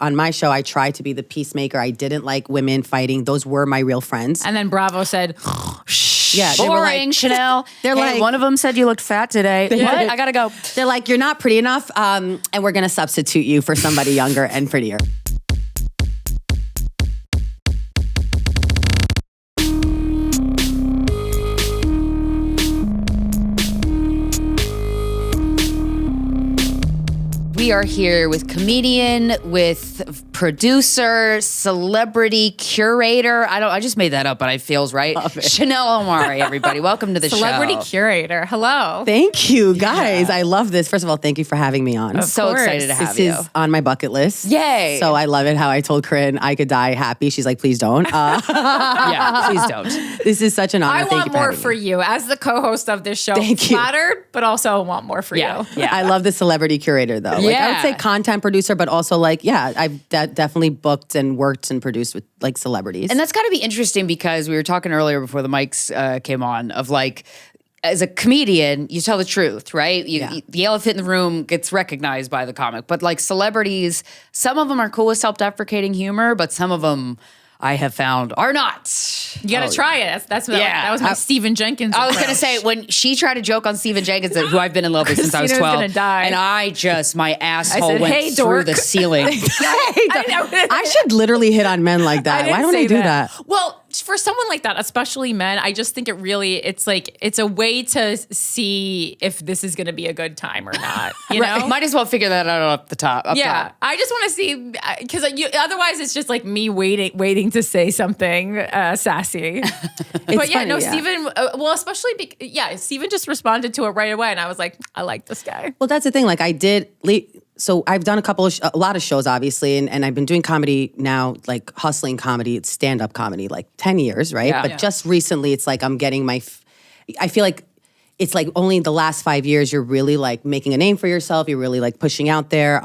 on my show, I tried to be the peacemaker. I didn't like women fighting. Those were my real friends. And then Bravo said, yeah, they were boring, like, Chanel. They're Hey, like, one of them said you looked fat today. What? I gotta go. they're like, you're not pretty enough, and we're gonna substitute you for somebody younger and prettier. We are here with comedian, with producer, celebrity, curator. I just made that up, but it feels right. Chanel Omari, everybody. Welcome to the celebrity show. curator. Hello. Thank you, guys. I love this. First of all, thank you for having me on. I'm so course. excited to have This you. is on my bucket list. Yay. So I love it how I told Corinne I could die happy. She's like, please don't. Yeah, please don't. This is such an honor. I Thank you want more having for me. you as the co-host of this show. Thank you. Flattered, but also want more for Yeah, you. yeah. I love the celebrity curator though. Like, I would say content producer, but also like, yeah, I've definitely booked and worked and produced with like celebrities. And that's got to be interesting because we were talking earlier before the mics came on of like, as a comedian, you tell the truth, right? The elephant in the room gets recognized by the comic. But like celebrities, some of them are cool with self-deprecating humor, but some of them I have found are not. You got to try it. That was my Stephen Jenkins I was going to approach. say, when she tried to joke on Stephen Jenkins, who I've been in love with since I was Krystyna's 12, gonna die. and my asshole said, went "Hey, through dork." the ceiling. I should literally hit on men like that. Why don't I do that? Well, for someone like that, especially men, I just think it's a way to see if this is going to be a good time or not. You know, Might as well figure that out up top. yeah. I just want to see because otherwise it's just like me waiting to say something sassy. But yeah, funny, no, yeah. Stephen. Well, especially Stephen just responded to it right away, and I was like, I like this guy. Well, that's the thing. Like so I've done a lot of shows, obviously, and I've been doing comedy now, like hustling comedy, it's stand-up comedy, like 10 years, right? Yeah. But just recently, it's like I'm getting I feel like it's like only the last 5 years you're really like making a name for yourself. You're really like pushing out there.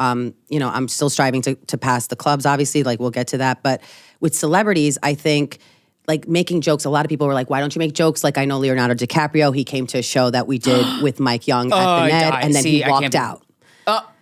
You know, I'm still striving to pass the clubs, obviously, like we'll get to that. But with celebrities, I think like making jokes, a lot of people were like, why don't you make jokes? Like I know Leonardo DiCaprio, he came to a show that we did with Mike Young at the Ned, and then he walked out.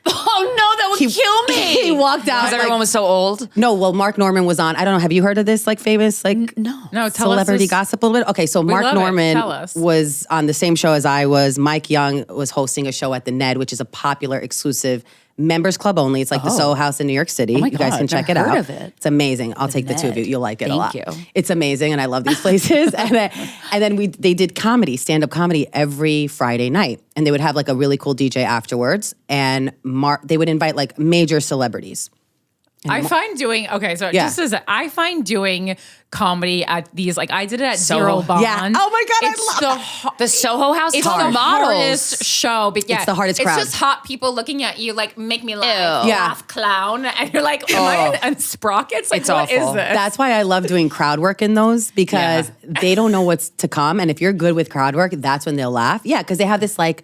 Oh no, that would kill me. He walked out. Because everyone was so old. No, well, Mark Norman was on. I don't know. Have you heard of this like famous like No. No, tell celebrity us this. gossip a little bit? Okay, so Mark love it. Norman Tell us. was on the same show as I was. Mike Young was hosting a show at the Ned, which is a popular exclusive members club only. It's like the Soho House in New York City. my You guys God, can check it never out. heard of it. It's amazing. I'll take the two of you. Ned. You'll like it a Thank lot. you. It's amazing, and I love these places. and then they did comedy, stand-up comedy every Friday night, and they would have like a really cool DJ afterwards, and they would invite like major celebrities. I find doing just as I find doing comedy at these like I did it at Zero Bond. Yeah. Oh my God, it's I love The Soho House It's top the models. hardest show. But yeah, It's the hardest crowd. It's just hot people looking at you like make me laugh, Ew. Yeah. laugh, clown, and you're like, am I in sprockets? Like, It's what is awful. this? That's why I love doing crowd work in those because they don't know what's to come. And if you're good with crowd work, that's when they'll laugh. Yeah, because they have this like,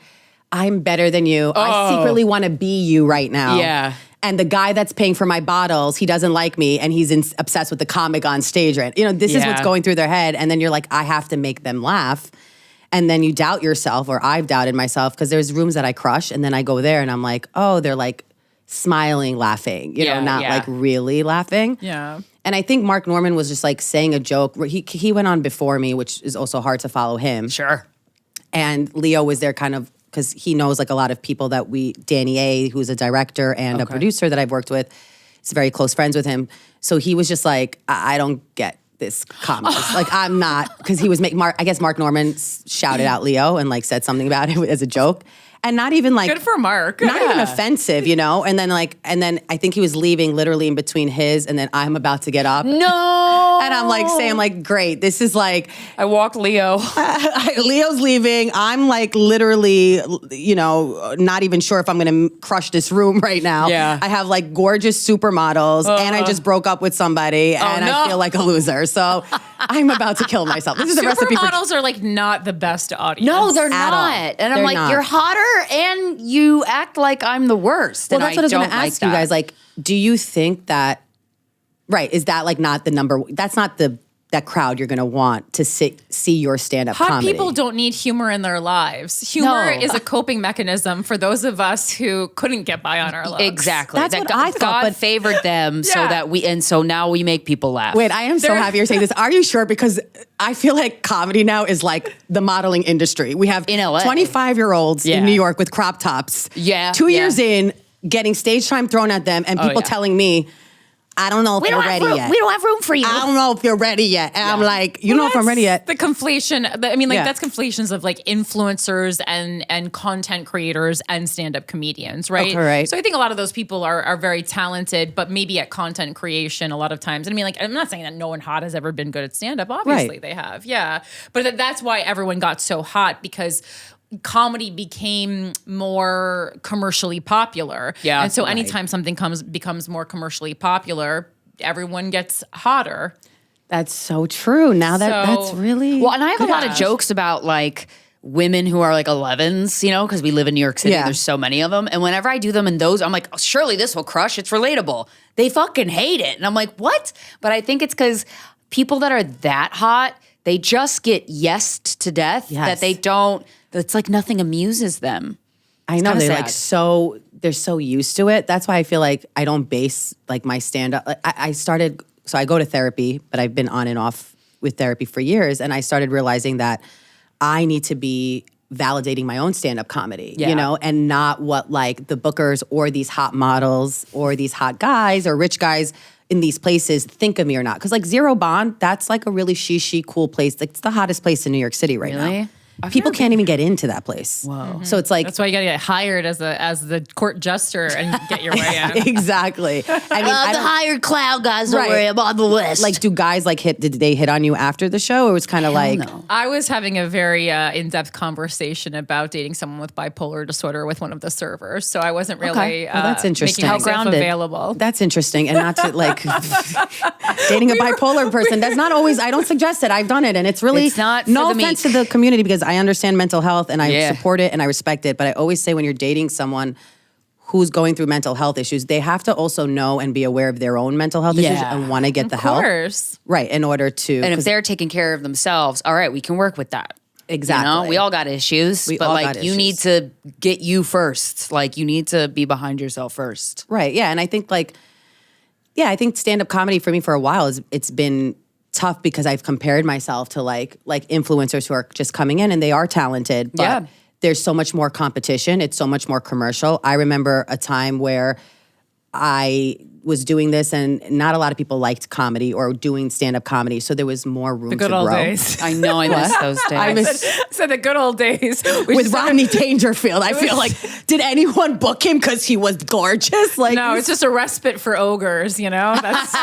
I'm better than you. I secretly want to be you right now. Yeah. And the guy that's paying for my bottles, he doesn't like me and he's obsessed with the comic on stage. Right? You know, this is what's going through their head. And then you're like, I have to make them laugh. And then you doubt yourself, or I've doubted myself because there's rooms that I crush and then I go there and I'm like, oh, they're like smiling, laughing, you know, not like really laughing. Yeah. And I think Mark Norman was just like saying a joke. He went on before me, which is also hard to follow him. Sure. And Leo was there kind of because he knows like a lot of people that Danny A, who's a director and a producer that I've worked with, is very close friends with him. So he was just like, I don't get this comedy. Like I'm not, because he was I guess Mark Norman shouted out Leo and like said something about it as a joke. And not even like Good for Mark. not even offensive, you know? And then I think he was leaving literally in between his and then I'm about to get up. No. And I'm like saying like, great, this is like, I walked Leo. Leo's leaving. I'm like literally, you know, not even sure if I'm going to crush this room right now. Yeah. I have like gorgeous supermodels and I just broke up with somebody and no. I feel like a loser. So I'm about to kill myself. This is the recipe for... Supermodels are like not the best audience. No, they're At all. not. And They're I'm like, not. you're hotter and you act like I'm the worst. Well, and that's what I was going to ask you that. guys. Like, do you think that, right, is that like not the number, that's not the that crowd you're going to want to see your stand-up Hot comedy. people don't need humor in their lives. Humor No. is a coping mechanism for those of us who couldn't get by on our looks. Exactly. That's that what God, I thought, God but- favored them so Yeah. that so now we make people laugh. Wait, I am so happy you're saying this. Are you sure? Because I feel like comedy now is like the modeling industry. We have In LA. 25-year-olds Yeah. in New York with crop tops. Yeah, 2 yeah. years in, getting stage time thrown at them and people yeah. telling me, I don't know if you're ready yet. We don't have room for you. I don't know if you're ready yet. And I'm like, you know if I'm ready yet. The conflation. I mean, like Yeah. that's conflations of like influencers and content creators and stand-up comedians, right? Okay, right. So I think a lot of those people are very talented, but maybe at content creation a lot of times. And I mean, like I'm not saying that no one hot has ever been good at stand-up. Obviously Right. they have, yeah. But that's why everyone got so hot because comedy became more commercially popular. Yeah. And so Right. anytime something becomes more commercially popular, everyone gets hotter. That's so true. Now that's So- really Well, and I have a lot of Yeah. jokes about like women who are like 11s, you know, because we live in New York City. Yeah. And there's so many of them. And whenever I do them in those, I'm like, oh, surely this will crush. It's relatable. They fucking hate it. And I'm like, what? But I think it's because people that are that hot, they just get yesed to death Yes. that they don't, it's like nothing amuses them. I know kinda they're sad. like they're so used to it. That's why I feel like I don't base like my stand up. Like, I started, so I go to therapy, but I've been on and off with therapy for years. And I started realizing that I need to be validating my own stand up comedy, Yeah. you know, and not what like the bookers or these hot models or these hot guys or rich guys in these places think of me or not. Cause like Zero Bond, that's like a really she cool place. Like, it's the hottest place in New York City right Really? now. People can't even get into that place. Whoa. So it's like, That's why you got to get hired as the court jester and get your way in. exactly. I mean, I the don't- hired clown guys, don't Right. worry, I'm on the list. like, do guys like did they hit on you after the show? Or it was kind of like, no. I was having a very in-depth conversation about dating someone with bipolar disorder with one of the servers, so I wasn't really Okay. Well, that's interesting. making How myself grounded. available. that's interesting. And not to like dating a bipolar person. That's not always, I don't suggest it. I've done it. And it's really, It's not no for the offense meek. to the community because I understand mental health and I Yeah. support it and I respect it. But I always say when you're dating someone who's going through mental health issues, they have to also know and be aware of their own mental health issues Yeah. and want to get the Of help. course. Right. In order to, and if 'cause- they're taking care of themselves, all right, we can work with that. exactly. You know, we all got issues, We but all like got you need issues. to get you first. Like you need to be behind yourself first. Right. Yeah. And I think I think stand-up comedy for me for a while it's been tough because I've compared myself to like influencers who are just coming in and they are talented, but Yeah. there's so much more competition. It's so much more commercial. I remember a time where I was doing this and not a lot of people liked comedy or doing stand-up comedy. So there was more room The good to old grow. days. I know I miss those days. I miss So the good old days with Rodney Dangerfield. I feel like, did anyone book him because he was gorgeous? Like, No, it's just a respite for ogres, you know? That's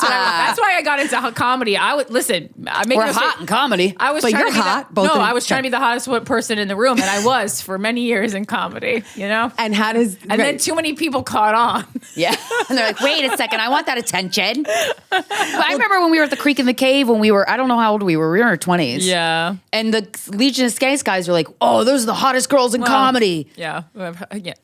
why I got into comedy. I would listen, We're hot in comedy. I was But trying you're to be hot, both No, of- I was trying to be the hottest person in the room, and I was for many years in comedy, you know? and how does And then too many people caught on. Yeah. And they're like, wait a second, I want that attention. But I remember when we were at the Creek in the Cave when I don't know how old we were in our 20s. Yeah. And the Legion of Skanks guys were like, oh, those are the hottest girls in comedy. Yeah.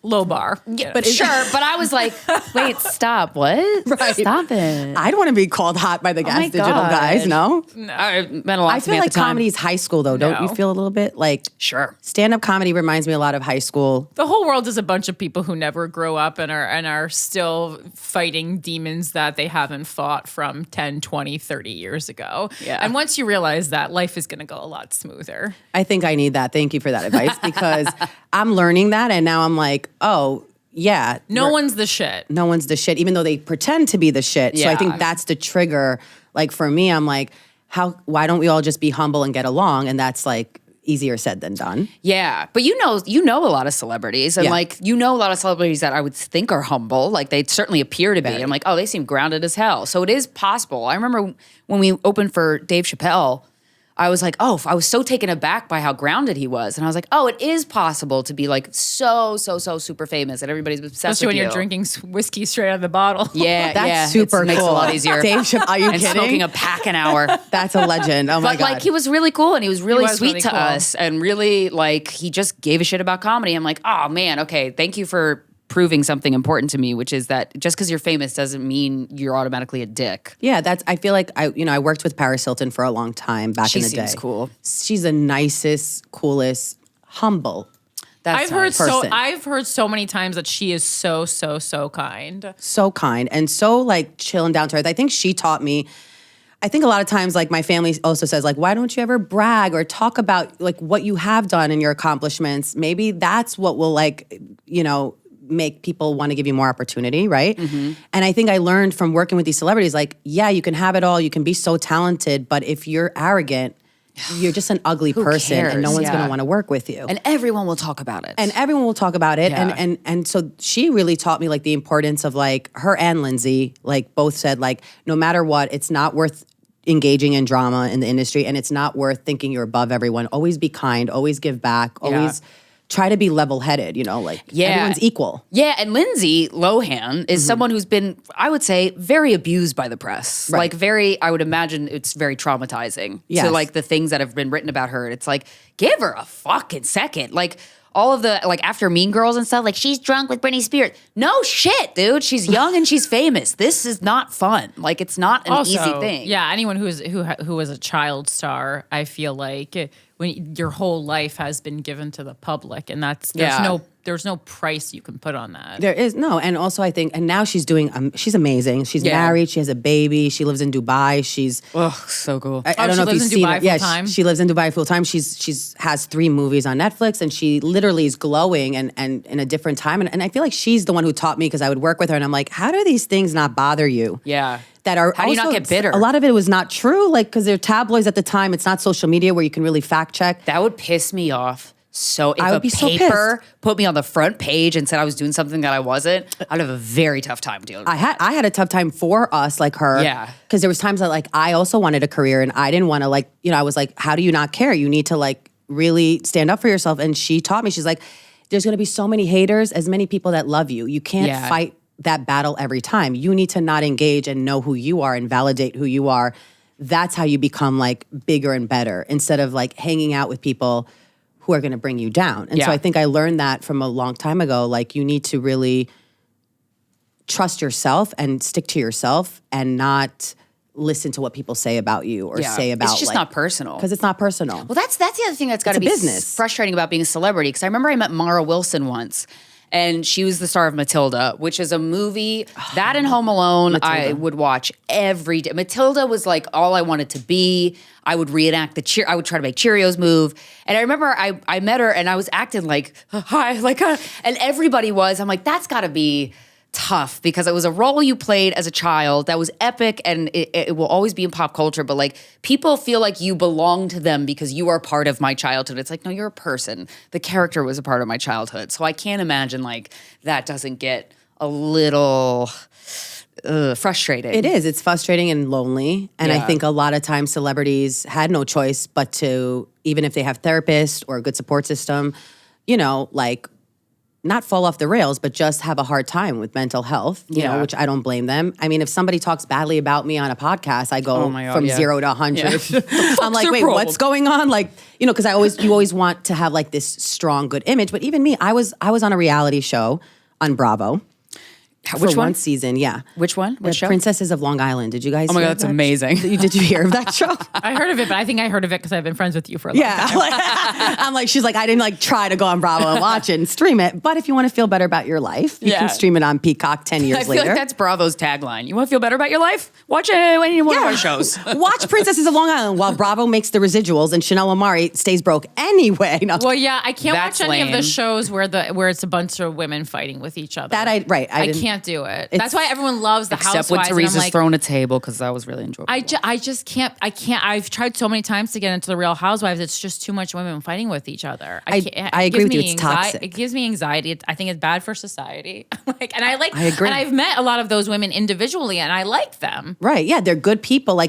Low bar. Yeah, but sure. But I was like, wait, stop. What? Right. Stop it. I don't want to be called hot by the Gas my Digital God. guys, no? It meant a lot I to feel me like at the time. comedy is high school though. Don't you No. feel a little bit like Sure. stand-up comedy reminds me a lot of high school. The whole world is a bunch of people who never grow up and are still fighting demons that they haven't fought from 10, 20, 30 years ago. Yeah. And once you realize that, life is going to go a lot smoother. I think I need that. Thank you for that advice because I'm learning that and now I'm like, oh, yeah. No one's the shit. No one's the shit, even though they pretend to be the shit. So I Yeah. think that's the trigger. Like for me, I'm like, why don't we all just be humble and get along? And that's like easier said than done. Yeah, but you know a lot of celebrities, and Yeah. like a lot of celebrities that I would think are humble. Like they certainly appear to be. I'm like, oh, they seem grounded as hell. So it is possible. I remember when we opened for Dave Chappelle, I was like, oh, I was so taken aback by how grounded he was, and I was like, oh, it is possible to be like so super famous, and everybody's obsessed Especially with when you. you're drinking whiskey straight out of the bottle. Yeah, That's yeah, super it makes it cool. a lot easier. Dave Chappelle, are you and kidding? smoking a pack an hour. That's a legend. Oh my But God. like he was really cool and he was really was sweet really to cool. us and really like he just gave a shit about comedy. I'm like, oh man, okay, thank you for proving something important to me, which is that just because you're famous doesn't mean you're automatically a dick. Yeah, I feel like I worked with Paris Hilton for a long time back in the day. She seems cool. She's the nicest, coolest, humble. I've heard so many times that she is so kind. So kind and so like chill and down to earth. I think she taught me. I think a lot of times, like my family also says, like, why don't you ever brag or talk about like what you have done and your accomplishments? Maybe that's what will like, make people want to give you more opportunity, right? Mm-hmm. And I think I learned from working with these celebrities, like, yeah, you can have it all, you can be so talented, but if you're arrogant, you're just an ugly person cares? And no one's going to want to work with you. And everyone will talk about it. Yeah. And so she really taught me like the importance of like her and Lindsay, like both said like, no matter what, it's not worth engaging in drama in the industry and it's not worth thinking you're above everyone. Always be kind, always give back, always try to be level-headed, everyone's equal. Yeah, and Lindsay Lohan is someone who's been, I would say, very abused by the press. Right. Like I would imagine it's very traumatizing Yes. to like the things that have been written about her. It's like, give her a fucking second. Like all of the, like after Mean Girls and stuff, like she's drunk with Britney Spears. No shit, dude. She's young and she's famous. This is not fun. Like it's not an easy thing. Yeah, anyone who was a child star, I feel like when your whole life has been given to the public, and there's no price you can put on that. There is no, and also I think, and now she's doing, she's amazing. She's married, she has a baby, she lives in Dubai. She's so cool. I don't know if you've seen her. Yeah, she lives in Dubai full time. She's has 3 movies on Netflix, and she literally is glowing and in a different time. And I feel like she's the one who taught me because I would work with her, and I'm like, how do these things not bother you? Yeah. That are how do you not get bitter? A lot of it was not true, like because they're tabloids at the time. It's not social media where you can really fact check. That would piss me off. So if I would be so paper pissed. put me on the front page and said I was doing something that I wasn't, I'd have a very tough time dealing with it. I had a tough time for us, like her. Yeah. Because there was times that like I also wanted a career and I didn't want to like, I was like, how do you not care? You need to like really stand up for yourself. And she taught me, she's like, there's going to be so many haters, as many people that love you. You can't fight that battle every time. You need to not engage and know who you are and validate who you are. That's how you become like bigger and better instead of like hanging out with people who are going to bring you down. And so I think I learned that from a long time ago. Like you need to really trust yourself and stick to yourself and not listen to what people say about you or say about it's just like, not personal. Because it's not personal. Well, that's the other thing that's got to be business. Frustrating about being a celebrity. Because I remember I met Mara Wilson once. And she was the star of Matilda, which is a movie that and Home Alone I would watch every day. Matilda was like all I wanted to be. I would reenact I would try to make Cheerios move. And I remember I met her and I was acting like, hi, like, and everybody was. I'm like, that's got to be tough because it was a role you played as a child that was epic and it will always be in pop culture, but like people feel like you belong to them because you are part of my childhood. It's like, no, you're a person. The character was a part of my childhood. So I can't imagine like that doesn't get a little frustrating. It is. It's frustrating and lonely. And I think a lot of times celebrities had no choice but to, even if they have therapists or a good support system, like not fall off the rails, but just have a hard time with mental health, you know, which I don't blame them. I mean, if somebody talks badly about me on a podcast, I go from 0 to 100. Yeah. I'm like, wait, what's going on? Like, because you always want to have like this strong, good image. But even me, I was on a reality show on Bravo. Which one? One season, yeah. Which one? Which show? Princesses of Long Island. Did you guys? Oh my God, that's amazing. Did you hear of that show? I heard of it, but I think I heard of it because I've been friends with you for a long time. I'm like, she's like, I didn't like try to go on Bravo and watch it and stream it. But if you want to feel better about your life, you can stream it on Peacock 10 years later. I feel like that's Bravo's tagline. You want to feel better about your life? Watch any one of our shows. Watch Princesses of Long Island while Bravo makes the residuals and Chanel Omari stays broke anyway. No. Well, yeah, I can't watch any of the shows where it's a bunch of women fighting with each other. I can't do it. That's why everyone loves the Except Housewives. when Teresa's throwing a table because that was really enjoyable. I just can't. I've tried so many times to get into the Real Housewives. It's just too much women fighting with each other. I agree with you. It's toxic. It gives me anxiety. I think it's bad for society. I agree. And I've met a lot of those women individually, and I like them. Right? Yeah, they're good people. Like,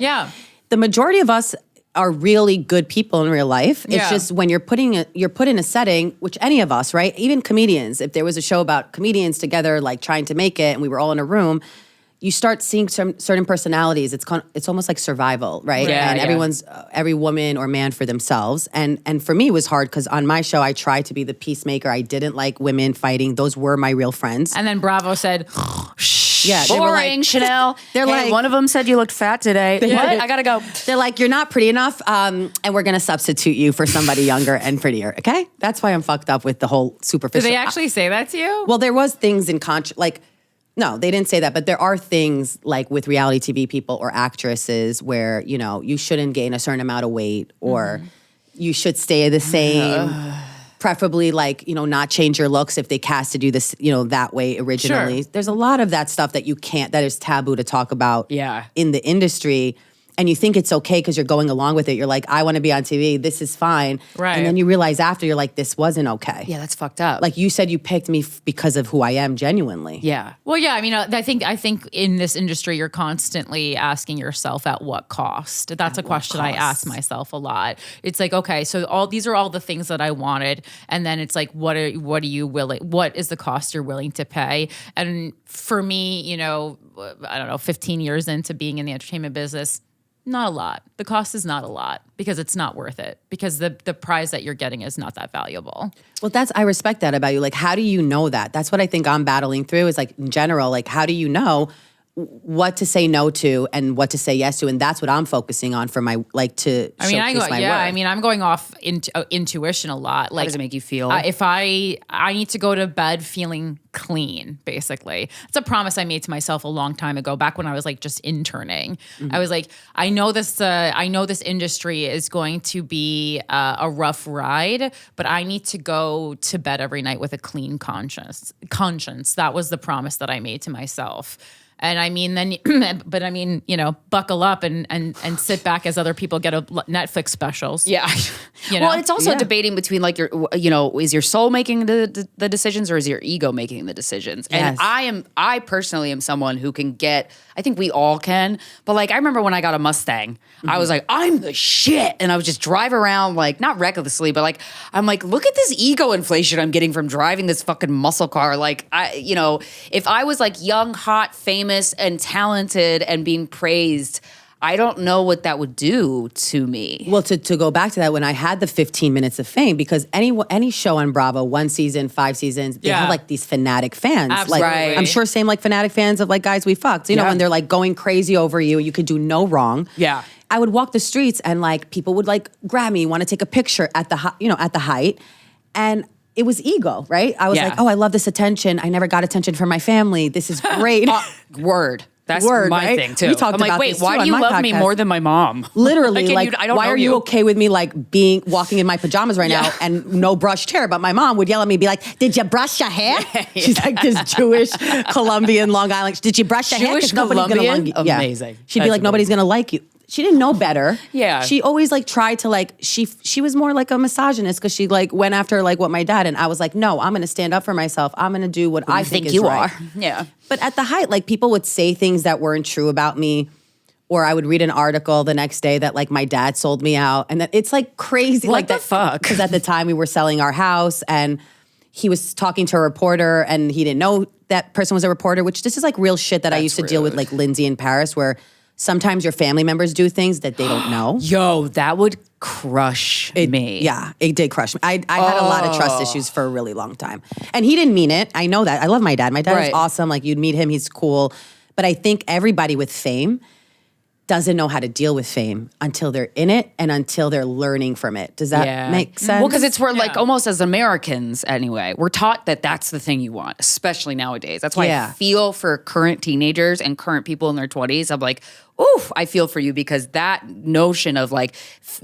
the majority of us are really good people in real life. It's just when you're put in a setting, which any of us, right? Even comedians, if there was a show about comedians together, like trying to make it and we were all in a room, you start seeing some certain personalities. It's almost like survival, right? Yeah, and yeah. everyone's every woman or man for themselves. And for me, it was hard because on my show, I tried to be the peacemaker. I didn't like women fighting. Those were my real friends. And then Bravo said, Yeah, they were Boring, like, Chanel. They're Hey, like, one of them said you looked fat today. What? I gotta go. they're like, you're not pretty enough, and we're gonna substitute you for somebody younger and prettier. Okay, that's why I'm fucked up with the whole superficial. did they actually say that to you? Well, there was things in like. No, they didn't say that, but there are things like with reality TV people or actresses where, you know, you shouldn't gain a certain amount of weight or you should stay the same. Preferably like, you know, not change your looks if they casted you this, you know, that way originally. Sure. There's a lot of that stuff that that is taboo to talk about in the industry. And you think it's okay because you're going along with it. You're like, I want to be on TV. This is fine. Right. And then you realize after, you're like, this wasn't okay. Yeah, that's fucked up. Like you said, you picked me because of who I am genuinely. yeah. Well, yeah. I mean, I think in this industry, you're constantly asking yourself at what cost. That's a question I ask myself a lot. It's like, okay, so these are all the things that I wanted, and then it's like, what are you willing? What is the cost you're willing to pay? And for me, you know, I don't know, 15 years into being in the entertainment business. Not a lot. The cost is not a lot because it's not worth it because the prize that you're getting is not that valuable. Well, I respect that about you. Like, how do you know that? That's what I think I'm battling through is like in general, like, how do you know what to say no to and what to say yes to? And that's what I'm focusing on for my, like, to showcase my work. I mean, I'm going off intuition a lot. Like, How does it make you feel? If I need to go to bed feeling clean, basically. It's a promise I made to myself a long time ago, back when I was like just interning. I was like, I know this industry is going to be a rough ride, but I need to go to bed every night with a clean conscience. That was the promise that I made to myself. And I mean, but I mean, you know, buckle up and sit back as other people get Netflix specials. Yeah. You know? Well, it's also debating between like is your soul making the decisions or is your ego making the decisions? Yes. And I personally am someone who can I think we all can, but like I remember when I got a Mustang, I was like, I'm the shit. And I would just drive around like, not recklessly, but like, I'm like, look at this ego inflation I'm getting from driving this fucking muscle car. Like if I was like young, hot, famous, and talented and being praised, I don't know what that would do to me. Well, to go back to that, when I had the 15 minutes of fame, because any show on Bravo, 1 season, 5 seasons, they have like these fanatic fans. Absolutely. Like I'm sure same like fanatic fans of like guys we fucked. You know, when they're like going crazy over you, you could do no wrong. Yeah. I would walk the streets and like people would like grab me, want to take a picture at the height, and it was ego, right? I was like, oh, I love this attention. I never got attention from my family. This is great. Word. That's Word, my right? thing too. We talked I'm like, about wait, this why too do you on my love me podcast. more than my mom? Literally, like, I don't why know are you okay with me like walking in my pajamas right now and no brushed hair? But my mom would yell at me, be like, "Did you brush your hair?" She's like this Jewish Colombian Long Island. Did you brush your hair? 'Cause Jewish nobody's gonna like you. Colombian? Amazing. She'd be That's like, nobody's gonna like you. She didn't know better. Yeah. She always like tried to like she was more like a misogynist because she like went after like what my dad, and I was like, no, I'm gonna stand up for myself. I'm gonna do what I think is you right. are. Yeah. But at the height, like people would say things that weren't true about me. Or I would read an article the next day that like my dad sold me out. And that it's like crazy. What like the that, fuck? Because at the time we were selling our house and he was talking to a reporter and he didn't know that person was a reporter, which this is like real shit that I used to deal with like Lindsay in Paris, where sometimes your family members do things that they don't know. Yo, that would crush me. Yeah, it did crush me. I had a lot of trust issues for a really long time. And he didn't mean it. I know that. I love my dad. My dad is awesome. Like you'd meet him, he's cool. But I think everybody with fame doesn't know how to deal with fame until they're in it and until they're learning from it. Does that make sense? Well, because it's where like almost as Americans anyway, we're taught that that's the thing you want, especially nowadays. That's why I feel for current teenagers and current people in their 20s. I'm like, oof, I feel for you because that notion of like,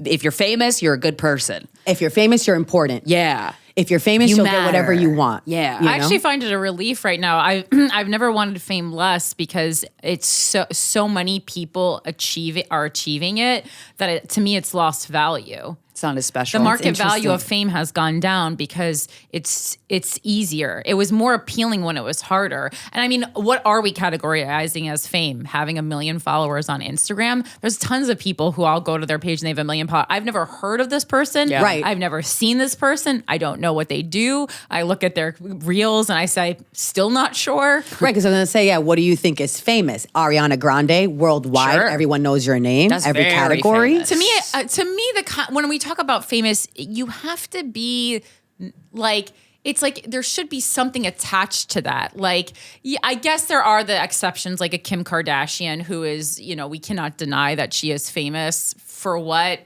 if you're famous, you're a good person. If you're famous, you're important. Yeah. If you're famous, you'll get whatever you want. Yeah. I actually find it a relief right now. I've never wanted fame less because it's so many people are achieving it that to me it's lost value. It's not as special. The market interesting. value of fame has gone down because it's easier. It was more appealing when it was harder. And I mean, what are we categorizing as fame? Having 1 million followers on Instagram? There's tons of people who I'll go to their page and they have 1 million followers. I've never heard of this person. Yeah. Right. I've never seen this person. I don't know what they do. I look at their reels and I say, still not sure. Right, because I'm going to say, yeah, what do you think is famous? Ariana Grande, worldwide, Sure. everyone knows your name, That's every very category. famous. To me, when we talk about famous, you have to be like, it's like there should be something attached to that. Like, yeah, I guess there are the exceptions, like a Kim Kardashian, who is, we cannot deny that she is famous for what.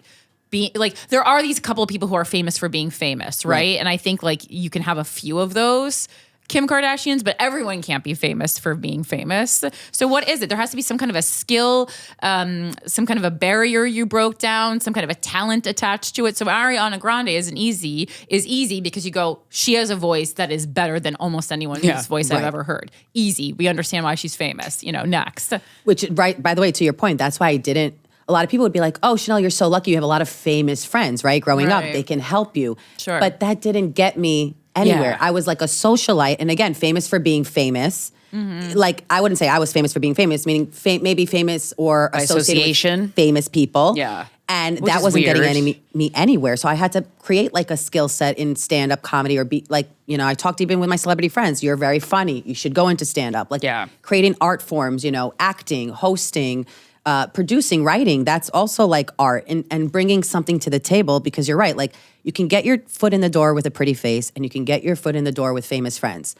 Like, there are these couple of people who are famous for being famous, right? And I think like you can have a few of those Kim Kardashians, but everyone can't be famous for being famous. So what is it? There has to be some kind of a skill, some kind of a barrier you broke down, some kind of a talent attached to it. So Ariana Grande is easy because you go, she has a voice that is better than almost anyone whose voice I've ever heard. Easy. We understand why she's famous. Next. Which, right, by the way, to your point, that's why I didn't. A lot of people would be like, oh, Chanel, you're so lucky. You have a lot of famous friends, right? Growing up, they can help you. Sure. But that didn't get me anywhere. Yeah. I was like a socialite. And again, famous for being famous. Like, I wouldn't say I was famous for being famous, meaning maybe famous or associated association. with famous people. Yeah. And Which that is wasn't weird. getting me anywhere. So I had to create like a skill set in stand-up comedy or be like, I talked even with my celebrity friends. You're very funny. You should go into stand-up. Like creating art forms, acting, hosting, producing, writing, that's also like art and bringing something to the table because you're right. Like you can get your foot in the door with a pretty face and you can get your foot in the door with famous friends.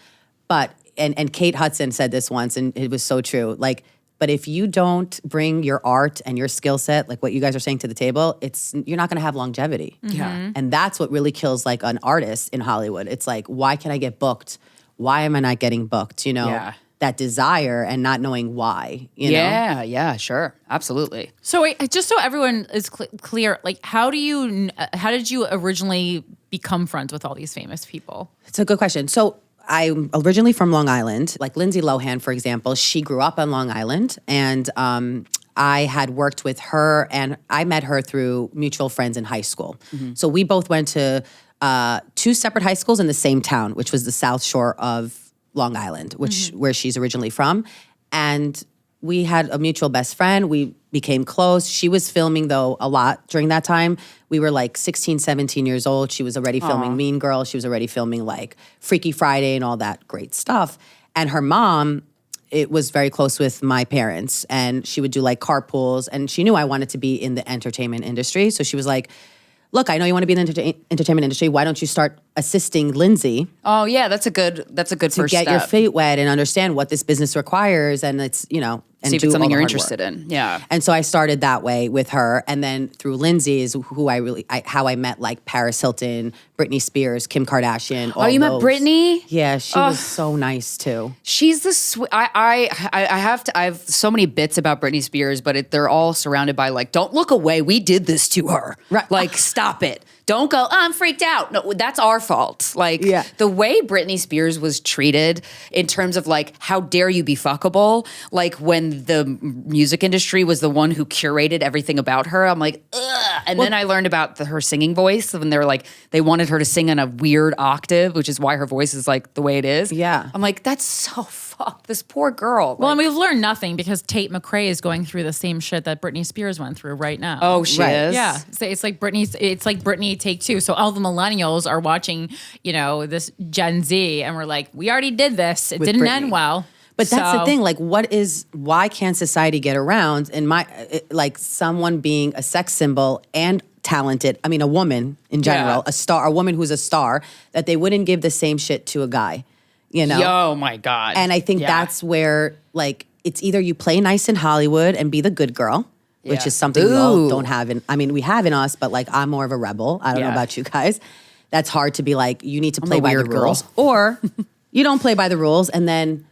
But, and Kate Hudson said this once and it was so true. Like, but if you don't bring your art and your skill set, like what you guys are saying to the table, you're not going to have longevity. Yeah. And that's what really kills like an artist in Hollywood. It's like, why can I get booked? Why am I not getting booked? That desire and not knowing why, Yeah, sure. Absolutely. So wait, just so everyone is clear, like how did you originally become friends with all these famous people? It's a good question. So I'm originally from Long Island. Like Lindsay Lohan, for example, she grew up on Long Island and I had worked with her and I met her through mutual friends in high school. So we both went to 2 separate high schools in the same town, which was the South Shore of Long Island, where she's originally from. And we had a mutual best friend. We became close. She was filming, though, a lot during that time. We were like 16, 17 years old. She was already filming Mean Girls. She was already filming like Freaky Friday and all that great stuff. And her mom, it was very close with my parents. And she would do like carpools. And she knew I wanted to be in the entertainment industry. So she was like, look, I know you want to be in the entertainment industry. Why don't you start assisting Lindsay? Oh yeah, that's a good first to get your feet wet and understand what this business requires, and it's and see if do it's something all the you're hard interested work. in. Yeah. And so I started that way with her, and then through Lindsay is who how I met like Paris Hilton, Britney Spears, Kim Kardashian. Oh, you met Britney? Yeah, she was so nice too. She's the sweet. I have so many bits about Britney Spears, but they're all surrounded by like, don't look away. We did this to her. Right. Like, stop it. Don't go, I'm freaked out. No, that's our fault. Like the way Britney Spears was treated in terms of like, how dare you be fuckable? Like when the music industry was the one who curated everything about her, I'm like, ugh. And then I learned about her singing voice when they were like, they wanted her to sing in a weird octave, which is why her voice is like the way it is. Yeah. I'm like, that's so fucked. This poor girl. Well, and we've learned nothing because Tate McRae is going through the same shit that Britney Spears went through right now. Oh, she is? Yeah. So it's like Britney Take Two. So all the millennials are watching, this Gen Z, and we're like, we already did this. It didn't end well. But that's the thing. Like, why can't society get around like someone being a sex symbol and talented? I mean, a woman in general, a woman who's a star, that they wouldn't give the same shit to a guy, Oh my God. And I think that's where like it's either you play nice in Hollywood and be the good girl, which is something we all don't have we have in us, but like I'm more of a rebel. I don't know about you guys. That's hard to be like, you need to play by the rules. Or you don't play by the rules and then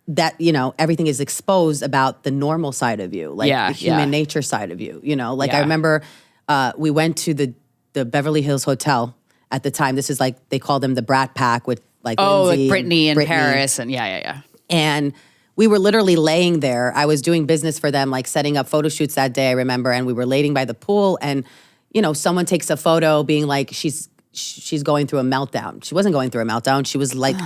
that, everything is exposed about the normal side of you, like the human nature side of you, I remember we went to the Beverly Hills Hotel at the time. This is like, they call them the Brat Pack with like Lindsay, like Britney and Paris and And we were literally laying there. I was doing business for them, like setting up photo shoots that day, I remember, and we were laying by the pool and someone takes a photo being like, she's going through a meltdown. She wasn't going through a meltdown. She was like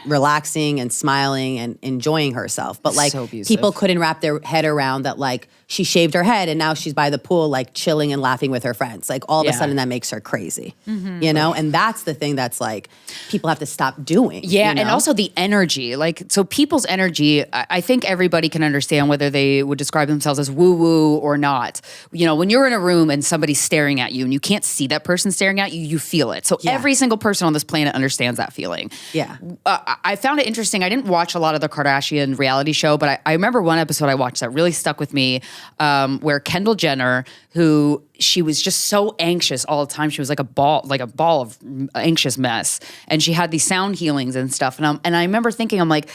relaxing and smiling and enjoying herself. But like So abusive. people couldn't wrap their head around that like she shaved her head and now she's by the pool like chilling and laughing with her friends. Like all of a sudden that makes her crazy, And that's the thing that's like people have to stop doing. Yeah, and also the energy. Like, so people's energy, I think everybody can understand whether they would describe themselves as woo-woo or not. When you're in a room and somebody's staring at you and you can't see that person staring at you, you feel it. So every single person on this planet understands that feeling. Yeah. I found it interesting. I didn't watch a lot of the Kardashian reality show, but I remember one episode I watched that really stuck with me, where Kendall Jenner, who she was just so anxious all the time. She was like a ball of anxious mess. And she had these sound healings and stuff. And I remember thinking, I'm like,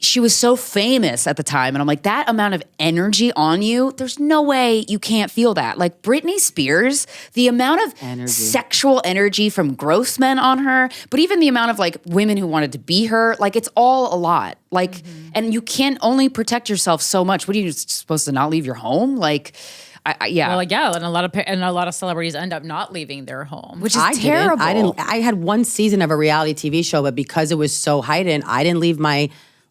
she was so famous at the time. And I'm like, that amount of energy on you, there's no way you can't feel that. Like Britney Spears, the amount of sexual energy from gross men on her, but even the amount of like women who wanted to be her, like it's all a lot. Like, and you can only protect yourself so much. What are you supposed to not leave your home? Like, yeah. Well, yeah, and a lot of celebrities end up not leaving their home, Which is terrible. I had one season of a reality TV show, but because it was so heightened, I didn't leave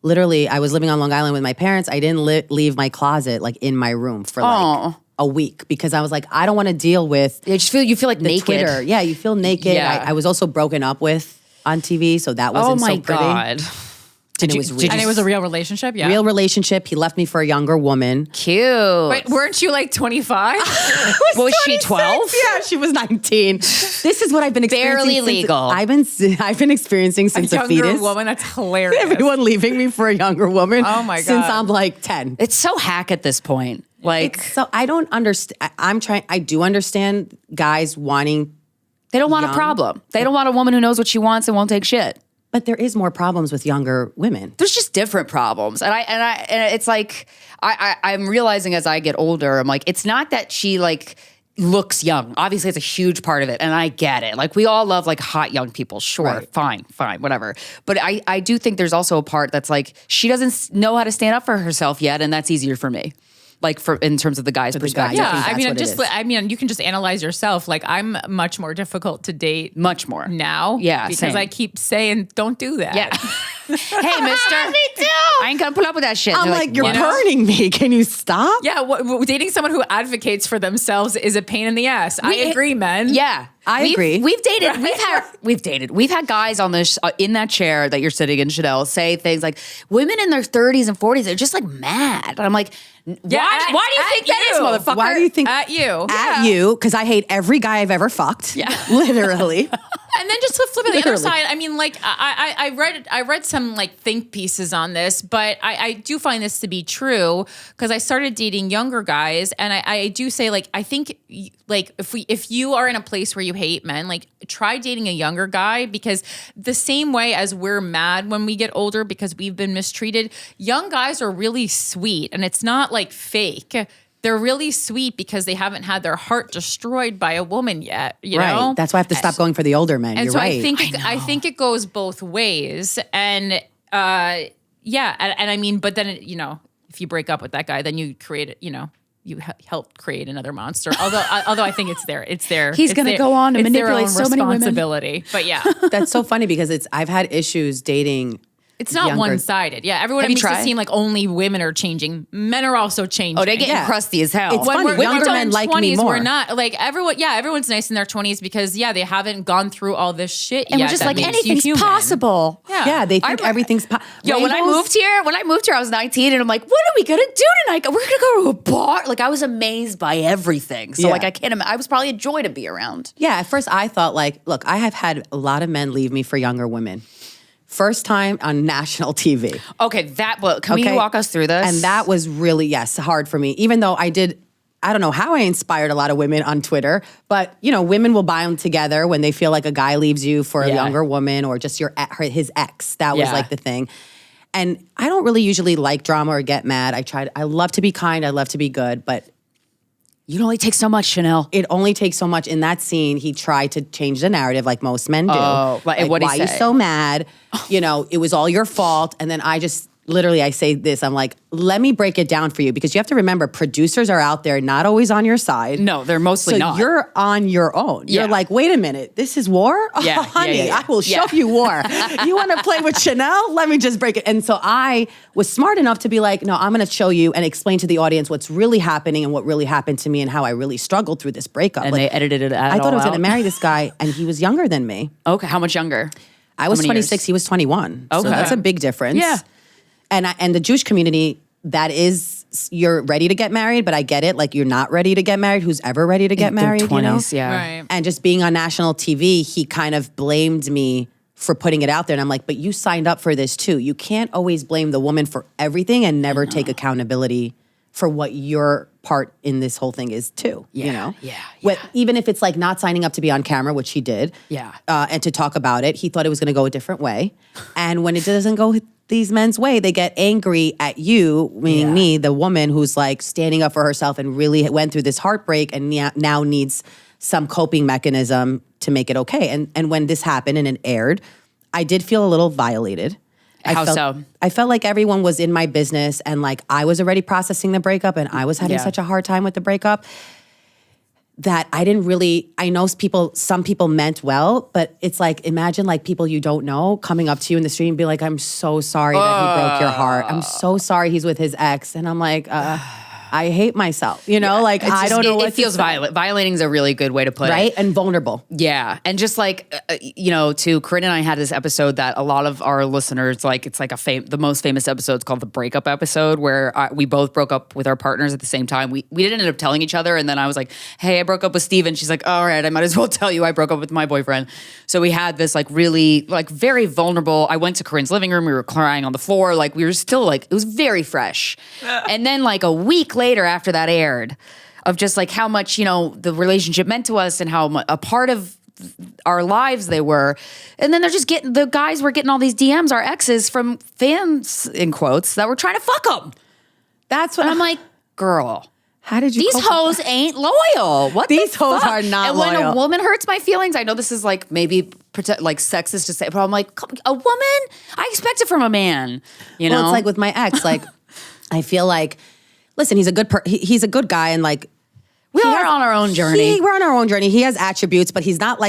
literally, I was living on Long Island with my parents. I didn't leave my closet like in my room for like a week because I was like, I don't want to deal with. You feel like naked. Twitter. Yeah, you feel naked. Yeah. I was also broken up with on TV, so that wasn't so pretty. Oh my God. And it was a real relationship, yeah. Real relationship. He left me for a younger woman. Cute. Wait, weren't you like 25? Was she 12? Yeah, she was 19. This is what I've been experiencing. Barely legal. I've been experiencing since a Younger fetus. woman, that's hilarious. Everyone leaving me for a younger woman. Oh my God. Since I'm like 10. It's so hack at this point. Like, So I don't understand. I do understand guys wanting. they don't want a problem. They don't want a woman who knows what she wants and won't take shit. But there is more problems with younger women. There's just different problems. And it's like, I'm realizing as I get older, I'm like, it's not that she like looks young. Obviously it's a huge part of it. And I get it. Like we all love like hot young people. Sure. Right. Fine, whatever. But I do think there's also a part that's like, she doesn't know how to stand up for herself yet. And that's easier for me. Like in terms of the guy's perspective. guy, Yeah, you can just analyze yourself. Like I'm much more difficult to date. Much more. Now. Yeah, Because same. I keep saying, don't do that. Yeah. Hey, mister. Me too. I ain't gonna pull up with that shit. I'm They're like, you're "What?" burning me. Can you stop? Yeah, dating someone who advocates for themselves is a pain in the ass. I agree, men. Yeah. I agree. We've dated. We've had guys on this in that chair that you're sitting in, Chanel, say things like women in their 30s and 40s are just like mad. And I'm like, why do you think that is, motherfucker? Why do you think At you. At you? Because I hate every guy I've ever fucked. Yeah, literally. And then just to flip it the other Literally. side, I mean, like I read some like think pieces on this, but I do find this to be true because I started dating younger guys, and I do say like I think like if you are in a place where you hate men, like try dating a younger guy because the same way as we're mad when we get older because we've been mistreated, young guys are really sweet, and it's not like fake. They're really sweet because they haven't had their heart destroyed by a woman yet, you know? That's why I have to stop going for the older men. And You're so right. I think it goes both ways. And yeah, and I mean, but then, if you break up with that guy, then you create, you helped create another monster. Although I think it's their He's going to go on to manipulate so many women. Responsibility. But yeah. That's so funny because I've had issues dating. It's not younger. One-sided. Yeah, everyone makes it seem like only women are changing. Men are also changing. Oh, they're getting crusty as hell. It's funny. Younger men like me more. We're not like everyone. Yeah, everyone's nice in their 20s because they haven't gone through all this shit and yet. we're just that like makes you anything's human. possible. Yeah, they think everything's Yo, when I moved here, I was 19 and I'm like, what are we gonna do tonight? We're gonna go to a bar. Like I was amazed by everything. So like I can't imagine. I was probably a joy to be around. Yeah, at first I thought like, look, I have had a lot of men leave me for younger women. First time on national TV. Okay, can you walk us through this? And that was really, hard for me. Even though I don't know how I inspired a lot of women on Twitter, but women will bind together when they feel like a guy leaves you for a younger woman or just his ex. That was like the thing. And I don't really usually like drama or get mad. I love to be kind. I love to be good, but you can only take so much, Chanel. it only takes so much. In that scene, he tried to change the narrative like most men do. Oh, like, what'd he why are you say? so mad? It was all your fault. And then I just literally I say this, I'm like, let me break it down for you, because you have to remember producers are out there not always on your side. No, they're mostly so not. You're on your own. You're like, wait a minute, this is war? Yeah, Oh, honey, yeah. I will show you war. You want to play with Chanel? Let me just break it. And so I was smart enough to be like, no, I'm going to show you and explain to the audience what's really happening and what really happened to me and how I really struggled through this breakup. And they edited it out. I thought I was going to marry this guy, and he was younger than me. Okay, how much younger? I was 26, he was 21. Okay. So that's a big difference. Yeah. And the Jewish community, that is, you're ready to get married, but I get it. Like, you're not ready to get married. Who's ever ready to get married? Their 20s, you know? yeah. Right. And just being on national TV, he kind of blamed me for putting it out there. And I'm like, but you signed up for this too. You can't always blame the woman for everything and never take accountability for what your part in this whole thing is too. You know? Yeah. Even if it's like not signing up to be on camera, which he did. Yeah. And to talk about it, he thought it was going to go a different way. And when it doesn't go these men's way, they get angry at you, meaning me, the woman who's like standing up for herself and really went through this heartbreak and now needs some coping mechanism to make it okay. And when this happened and it aired, I did feel a little violated. How so? I felt like everyone was in my business, and like I was already processing the breakup, and I was having such a hard time with the breakup that I didn't really, I know some people meant well, but it's like, imagine like people you don't know coming up to you in the street and be like, I'm so sorry that he broke your heart. I'm so sorry he's with his ex. And I'm like, I hate myself, you know, like I don't know what it feels violent. Violating is a really good way to put it. Right? And vulnerable. Yeah. And just like, too, Corinne and I had this episode that a lot of our listeners, like, it's like the most famous episode. It's called the breakup episode, where we both broke up with our partners at the same time. We didn't end up telling each other. And then I was like, hey, I broke up with Steven. She's like, all right, I might as well tell you I broke up with my boyfriend. So we had this like really like very vulnerable, I went to Corinne's living room. We were crying on the floor. Like we were still like, it was very fresh. And then like a week later after that aired, of just like how much, the relationship meant to us and how a part of our lives they were. And then the guys were getting all these DMs, our exes, from fans, in quotes, that were trying to fuck them. That's what I'm like, girl. How did you? These hoes ain't loyal. What these the hoes fuck? are not and when loyal. a woman hurts my feelings, I know this is like maybe like sexist to say, but I'm like, a woman? I expect it from a man. You know, Well, it's like with my ex. Like, I feel like, listen, he's a good he's a good guy, and like we are on our own journey. We're on our own journey. He has attributes, but he's not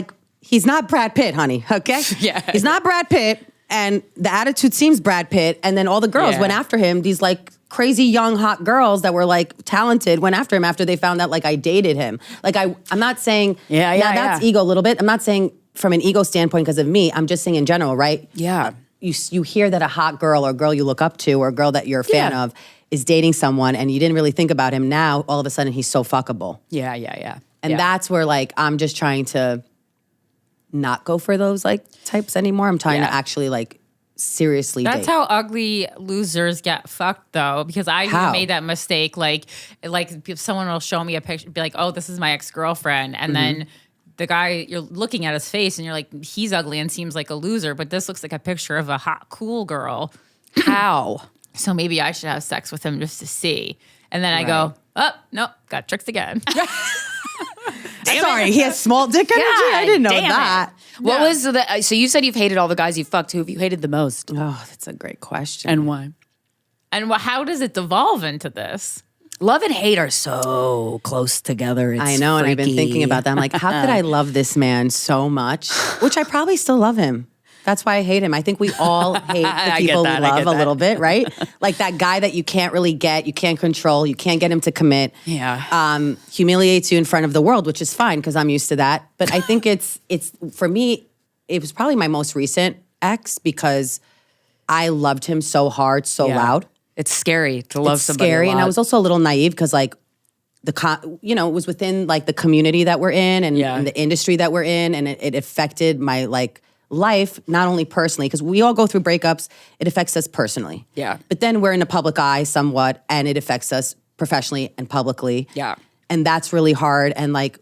Brad Pitt, honey. Okay, Yeah. he's not Brad Pitt, and the attitude seems Brad Pitt. And then all the girls went after him. These like crazy young hot girls that were like talented went after him after they found out like I dated him. Like I'm not saying that's ego a little bit. I'm not saying from an ego standpoint because of me. I'm just saying in general, right? Yeah. You hear that a hot girl or a girl you look up to or a girl that you're a fan of is dating someone, and you didn't really think about him. Now all of a sudden he's so fuckable. Yeah. And that's where like I'm just trying to not go for those like types anymore. I'm trying to actually like seriously That's date. how ugly losers get fucked, though, because I How? made that mistake. Like if someone will show me a picture, be like, "Oh, this is my ex-girlfriend," and then the guy, you're looking at his face, and you're like, "He's ugly and seems like a loser," but this looks like a picture of a hot, cool girl. How? So maybe I should have sex with him just to see. And then I go, "Oh, no, got tricked again." Sorry, he has small dick energy? I didn't know that. What was the? So you said you've hated all the guys you've fucked. Who have you hated the most, Oh, that's a great question. and why? And how does it devolve into this? Love and hate are so close together. It's I know, and I've been freaky. thinking about that. I'm like, how could I love this man so much? Which I probably still love him. That's why I hate him. I think we all hate the I people we get that, I love get a that. little bit, right? Like that guy that you can't really get, you can't control, you can't get him to commit. Yeah. Humiliates you in front of the world, which is fine because I'm used to that. But I think it's for me, it was probably my most recent ex because I loved him so hard, so loud. It's scary to love It's somebody. scary, a and I lot. was also a little naive because like it was within like the community that we're in and the industry that we're in, and it affected my like life, not only personally, because we all go through breakups, it affects us personally. Yeah. But then we're in the public eye somewhat, and it affects us professionally and publicly. Yeah. And that's really hard. And like,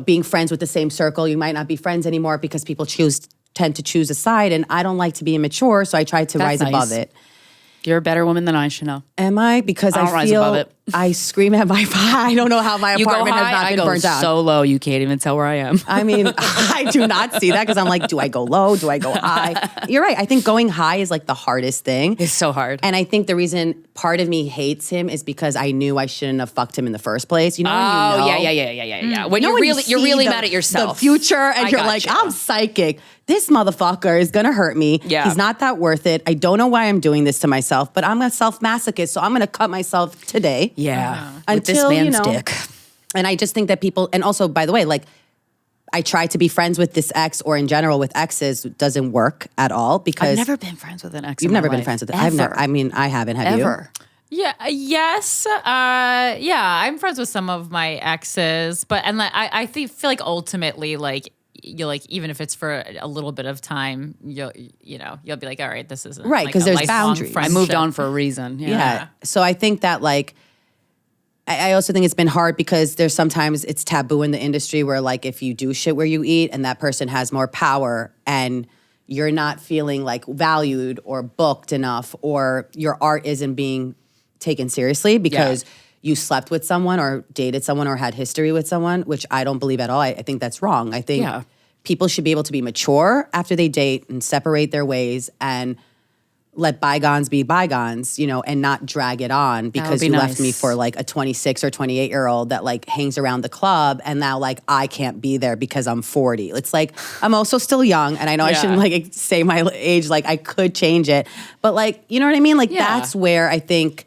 being friends with the same circle, you might not be friends anymore because people tend to choose a side, and I don't like to be immature, so I try to rise above nice. it. You're a better woman than I, Chanel. Am I? Because I don't rise above it. I scream at my I don't know how my You go apartment has high, not I been go burnt down. so low, you can't even tell where I am. I mean, I do not see that because I'm like, do I go low? Do I go high? You're right. I think going high is like the hardest thing. It's so hard. And I think the reason part of me hates him is because I knew I shouldn't have fucked him in the first place. You know when you know? Yeah. When You know you're when really, you you're see really the- mad at yourself. The future, and I you're got like, you. I'm psychic. This motherfucker is gonna hurt me. Yeah. He's not that worth it. I don't know why I'm doing this to myself, but I'm a self-masochist, so I'm gonna cut myself today. Yeah. With this Until, man's you know, dick. And I just think that people, and also, by the way, like, I try to be friends with this ex, or in general with exes, doesn't work at all because I've never been friends with an ex. you've in my never been life. friends with it. Ever. I've never. I mean, I haven't. Have Ever. Yeah. Yes. I'm friends with some of my exes, but I feel like ultimately, like, you like, even if it's for a little bit of time, you'll be like, all right, this isn't Right, like 'cause a there's lifelong boundaries. I moved friendship. on for a reason. you? Yeah. So I think that like. I also think it's been hard because there's sometimes it's taboo in the industry where like if you do shit where you eat and that person has more power and you're not feeling like valued or booked enough or your art isn't being taken seriously because you slept with someone or dated someone or had history with someone, which I don't believe at all. I think that's wrong. I think people should be able to be mature after they date and separate their ways and let bygones be bygones, you know, and not drag it on because be you nice. left me for like a 26 or 28-year-old that like hangs around the club and now like I can't be there because I'm 40. It's like I'm also still young and I know I shouldn't like say my age, like I could change it. But like, you know what I mean? Like that's where I think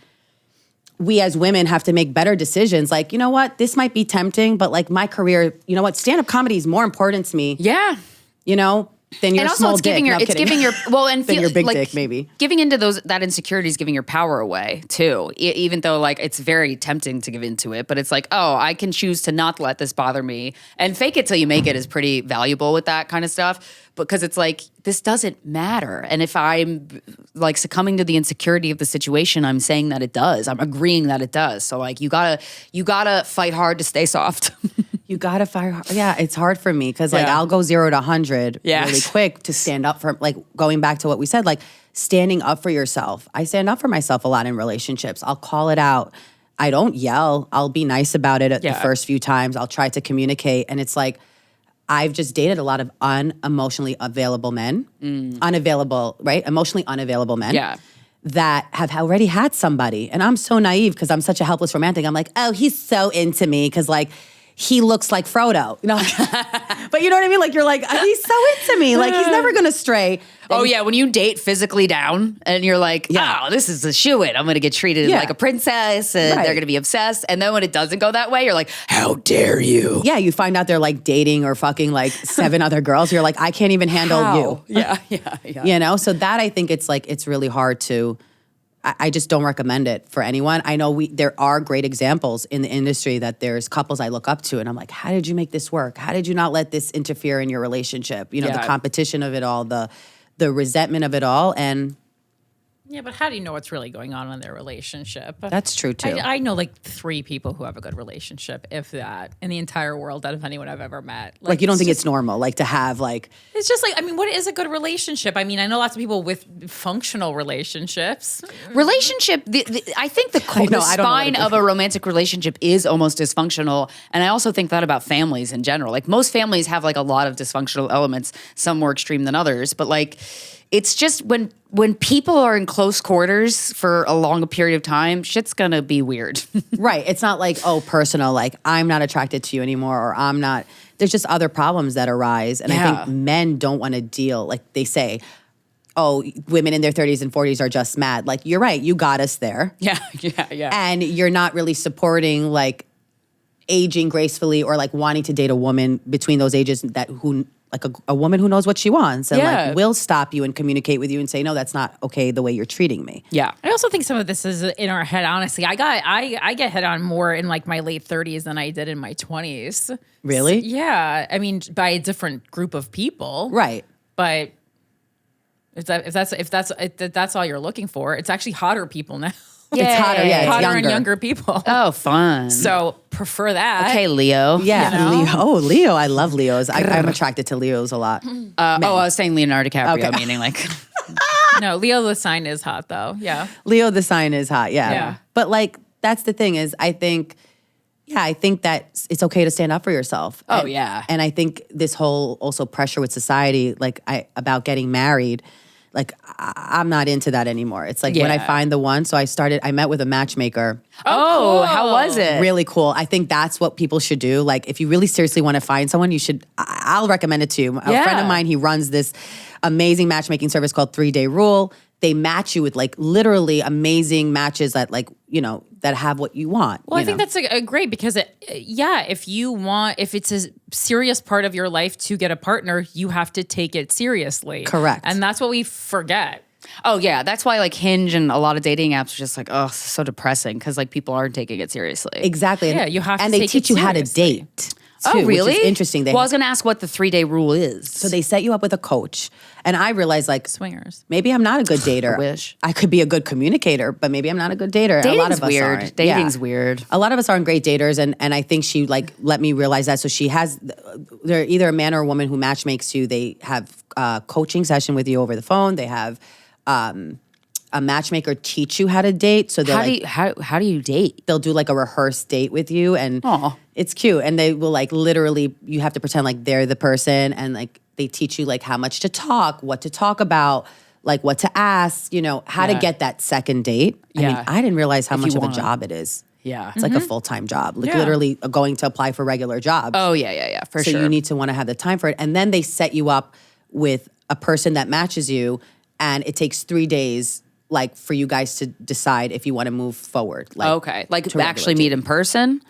we as women have to make better decisions. Like, you know what? This might be tempting, but like my career, you know what? Stand-up comedy is more important to me, Yeah. you know, than your And also, small it's dick. giving your, No, I'm it's kidding. giving your, well, and Than feel your big like dick, maybe. giving into that insecurity is giving your power away too. Even though like it's very tempting to give into it, but it's like, oh, I can choose to not let this bother me, and fake it till you make it is pretty valuable with that kind of stuff. Because it's like, this doesn't matter. And if I'm like succumbing to the insecurity of the situation, I'm saying that it does. I'm agreeing that it does. So like, you gotta fight hard to stay soft. You gotta fire hard. Yeah, it's hard for me because like I'll go 0 to 100 really quick to stand up for, like, going back to what we said, like standing up for yourself. I stand up for myself a lot in relationships. I'll call it out. I don't yell. I'll be nice about it at the first few times. I'll try to communicate. And it's like, I've just dated a lot of unemotionally available men, unavailable, right? Emotionally unavailable men. Yeah. That have already had somebody. And I'm so naive because I'm such a helpless romantic. I'm like, oh, he's so into me because like, he looks like Frodo, you know? But you know what I mean? Like, you're like, he's so into me. Like, he's never gonna stray. Oh yeah, when you date physically down and you're like, oh, this is a shoo-in. I'm gonna get treated like a princess and they're gonna be obsessed. And then when it doesn't go that way, you're like, how dare you? Yeah, you find out they're like dating or fucking like 7 other girls. You're like, I can't even handle you. Yeah. You know? So that I think it's like, it's really hard to, I just don't recommend it for anyone. I know there are great examples in the industry that there's couples I look up to and I'm like, how did you make this work? How did you not let this interfere in your relationship? You know, the competition of it all, the resentment of it all. And Yeah, but how do you know what's really going on in their relationship? that's true too. I know like 3 people who have a good relationship, if that, in the entire world out of anyone I've ever met. Like you don't think it's normal, like to have like. It's just like, I mean, what is a good relationship? I mean, I know lots of people with functional relationships. Relationship, I think the I don't know what spine it of a romantic relationship is almost dysfunctional. And I also think that about families in general. Like most families have like a lot of dysfunctional elements, some more extreme than others. But like, it's just when people are in close quarters for a long period of time, shit's gonna be weird. Right. It's not like, oh, personal, like I'm not attracted to you anymore or I'm not. There's just other problems that arise. And I think men don't want to deal, like they say, oh, women in their 30s and 40s are just mad. Like, you're right, you got us there. Yeah. And you're not really supporting like aging gracefully or like wanting to date a woman between those ages who like a woman who knows what she wants and like will stop you and communicate with you and say, no, that's not okay the way you're treating me. Yeah. I also think some of this is in our head, honestly. I get hit on more in like my late 30s than I did in my 20s. Really? Yeah. I mean, by a different group of people. Right. But if that's all you're looking for, it's actually hotter people now. It's hotter, it's hotter younger. and younger people. Oh, fun. So prefer that. Okay, Leo. Yeah, You know? Leo. Oh, Leo. I love Leos. I'm attracted to Leos a lot. I was saying Leonardo DiCaprio, Okay. meaning like... No, Leo the sign is hot though. Yeah. Leo, the sign is hot. Yeah. Yeah. But like, that's the thing is I think that it's okay to stand up for yourself. Oh, yeah. And I think this whole also pressure with society, like about getting married, like I'm not into that anymore. It's like when I find the one, so I met with a matchmaker. Oh, cool. How was it? Really cool. I think that's what people should do. Like if you really seriously want to find someone, you should, I'll recommend it to you. A friend of mine, he runs this amazing matchmaking service called 3 Day Rule. They match you with like literally amazing matches that like, you know, that have what you want. Well, I think that's a great because if it's a serious part of your life to get a partner, you have to take it seriously. Correct. And that's what we forget. Oh yeah, that's why like Hinge and a lot of dating apps are just like, oh, so depressing because like people aren't taking it seriously. Exactly. Yeah, you have to and they take teach it you how to seriously. date. Oh, Too, really? Which is interesting. Well, I was going to ask what the 3 Day Rule is. So they set you up with a coach. And I realized like, Swingers. maybe I'm not a good dater. I wish. I could be a good communicator, but maybe I'm not a good dater. Dating's a lot of us weird. aren't. Dating's weird. A lot of us aren't great daters. And I think she like let me realize that. So she has, they're either a man or a woman who matchmakes you. They have a coaching session with you over the phone. They have a matchmaker teach you how to date. So How do you date? they'll do like a rehearsed date with you, and Aw. it's cute. And they will like literally, you have to pretend like they're the person, and like they teach you like how much to talk, what to talk about, like what to ask, you know, how to get that second date. I mean, Yeah. I didn't realize how If much you of a wanna. job it is. Yeah. It's like a full-time job, like Yeah. literally going to apply for regular jobs. Oh yeah, for So sure. you need to want to have the time for it. And then they set you up with a person that matches you, and it takes 3 days like for you guys to decide if you want to move forward. Like, Okay, like to regular actually meet in person.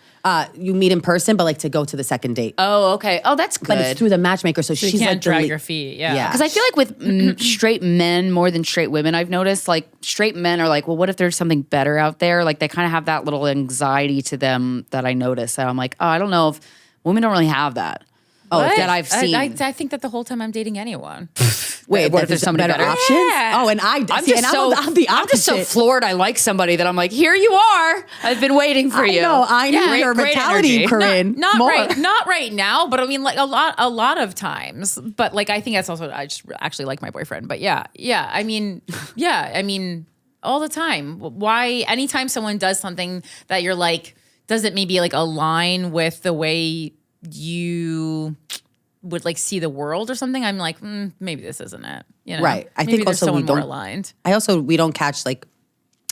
you meet in person, but like to go to the second date. Oh, okay. Oh, that's good. But it's through the matchmaker, so You she's can't like the drag your feet. Yeah. Yeah. Because I feel like with straight men more than straight women, I've noticed like straight men are like, well, what if there's something better out there? Like they kind of have that little anxiety to them that I notice. So I'm like, oh, I don't know if women don't really have that. What? That I've seen. I think that the whole time I'm dating anyone. Wait, what that if there's somebody better better? options? Yeah. Oh, and I'm I'm just so opposite. floored. I like somebody that I'm like, here you are. I've been waiting for you. No, I need Great- your great mentality, energy. Corinne. Not More. not right now, but I mean like a lot of times. But like I think that's also I just actually like my boyfriend. But yeah. I mean all the time. Why anytime someone does something that you're like, does it maybe like align with the way you would like see the world or something? I'm like, maybe this isn't it. You know? Right. I Maybe think there's also we someone more don't- aligned. We don't catch like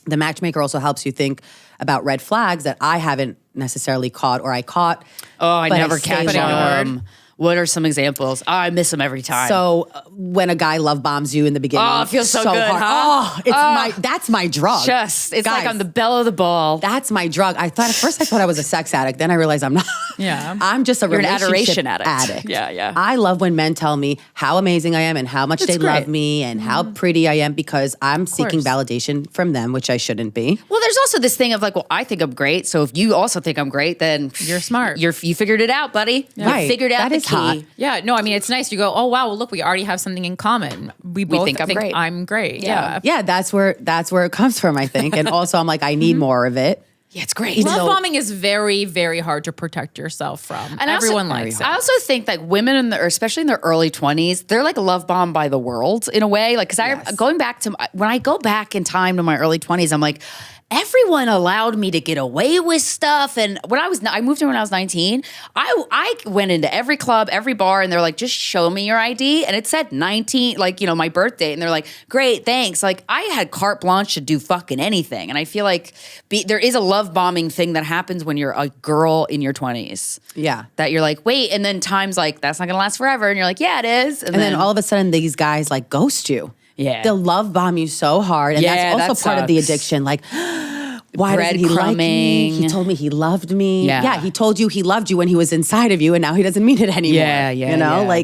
the matchmaker also helps you think about red flags that I haven't necessarily caught or I caught. Oh, I but never stay catch low. them. What are some examples? Oh, I miss them every time. So when a guy love bombs you in the beginning, Oh, it feels so good, hard. huh? Oh, that's my drug. just, it's like Guys, on the bell of the ball. That's my drug. At first I thought I was a sex addict. Then I realized I'm not. Yeah. I'm just a You're an relationship adoration addict. Yeah. I love when men tell me how amazing I am and how much they great. love me and how pretty I am because I'm seeking course. validation from them, which I shouldn't be. Well, there's also this thing of like, well, I think I'm great. So if you also think I'm great, then You're smart. You figured it out, buddy. Right. You figured out That the is key. hot. Yeah, no, I mean it's nice. You go, oh wow, well, look, we already have something in common. We both think I'm great. I'm great. Yeah. Yeah, that's where it comes from, I think. And also I'm like, I need more of it. Yeah, it's great. Even Love though- bombing is very, very hard to protect yourself from. And Everyone also, likes it. I also think like women or especially in their early 20s, they're like love bombed by the world in a way. Like, going back to when I go back in time to my early 20s, I'm like, everyone allowed me to get away with stuff. And when I moved here when I was 19, I went into every club, every bar, and they're like, just show me your ID. And it said 19, like, you know, my birthday. And they're like, great, thanks. Like I had carte blanche to do fucking anything. And I feel like there is a love bombing thing that happens when you're a girl in your 20s. Yeah. That you're like, wait, and then time's like, that's not gonna last forever. And you're like, yeah, it is. And then all of a sudden these guys like ghost you. Yeah. They'll love bomb you so hard. And Yeah, that's also that part of the sucks. addiction. Like, why doesn't he like me? Breadcrumbing. He told me he loved me. Yeah. He told you he loved you when he was inside of you and now he doesn't mean it anymore. You know,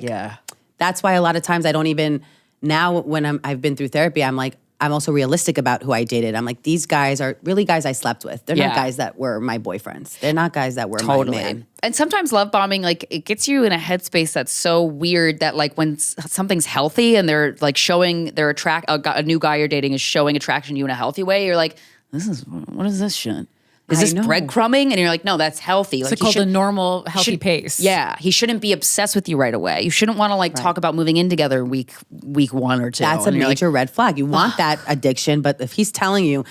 that's why a lot of times I don't even, now when I've been through therapy, I'm like, I'm also realistic about who I dated. I'm like, these guys are really guys I slept with. They're not guys that were my boyfriends. They're not guys that were my man. And sometimes love bombing, like it gets you in a headspace that's so weird that like when something's healthy and they're like showing their a new guy you're dating is showing attraction to you in a healthy way, you're like, what is this shit? Is this breadcrumbing? And you're like, no, that's healthy. It's like called a normal, healthy pace. Yeah, he shouldn't be obsessed with you right away. You shouldn't want to like talk about moving in together week 1 or 2. That's a And you're like, major red flag. You want that addiction, but if he's telling you,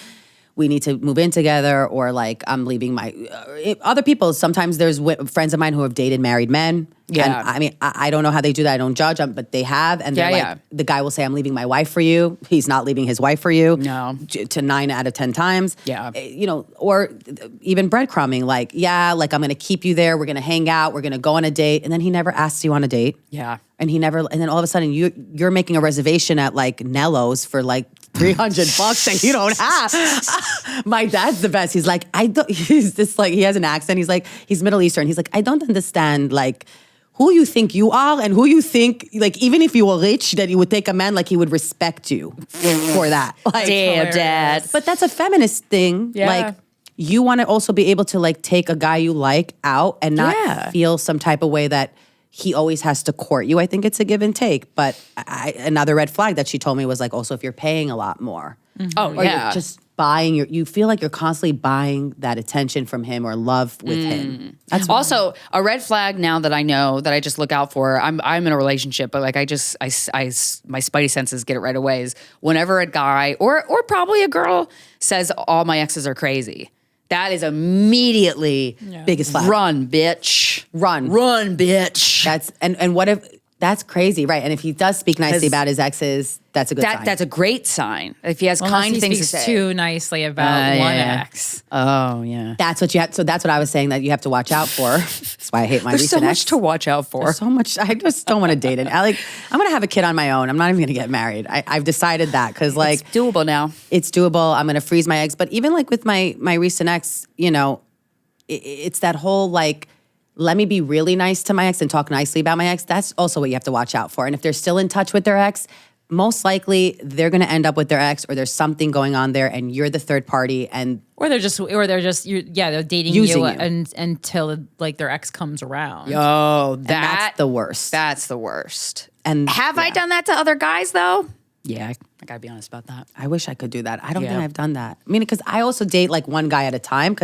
we need to move in together, or like I'm leaving my other people. Sometimes there's friends of mine who have dated married men. Yeah. And I mean, I don't know how they do that. I don't judge them, but they have. And they're like, the guy will say, I'm leaving my wife for you. He's not leaving his wife for you. No. To 9 out of 10 times. Yeah. You know, or even breadcrumbing, like, like I'm going to keep you there. We're going to hang out. We're going to go on a date. And then he never asks you on a date. Yeah. And then all of a sudden you're making a reservation at like Nello's for like $300 that you don't have. My dad's the best. He's like, he's just like, he has an accent. He's like, he's Middle Eastern. He's like, I don't understand like who you think you are and who you think, like, even if you were rich, that you would take a man, like he would respect you for that. Like, damn, Dad. But that's a feminist thing. Yeah. Like, you want to also be able to like take a guy you like out and not feel some type of way that he always has to court you. I think it's a give and take. But another red flag that she told me was like, also if you're paying a lot more. Oh, Or you're just buying you feel like you're constantly buying that attention from him or love with him. That's also a red flag now that I know that I just look out for. I'm in a relationship, but like I my spidey senses get it right away is whenever a guy or probably a girl says all my exes are crazy. That is immediately Biggest flag. Run, bitch. Run, bitch. That's and what if that's crazy, right? And if he does speak nicely about his exes, that's a good sign. That's a great sign. If he has kind he things to speaks say. too nicely about one yeah. ex. Oh yeah. That's what you have. So that's what I was saying that you have to watch out for. That's why I hate my There's so recent much ex. to watch out for. There's so much. I just don't want to date it. I'm going to have a kid on my own. I'm not even going to get married. I've decided that because like It's doable now. it's doable. I'm going to freeze my eggs. But even like with my recent ex, you know, it's that whole like, let me be really nice to my ex and talk nicely about my ex. That's also what you have to watch out for. And if they're still in touch with their ex, most likely they're going to end up with their ex or there's something going on there and you're the third party and Or they're dating Using you. until like their ex comes around. Oh, that's the worst. That's the worst. And Have I done that to other guys though? Yeah, I gotta be honest about that. I wish I could do that. I don't Yeah. think I've done that. I mean, because I also date like one guy at a time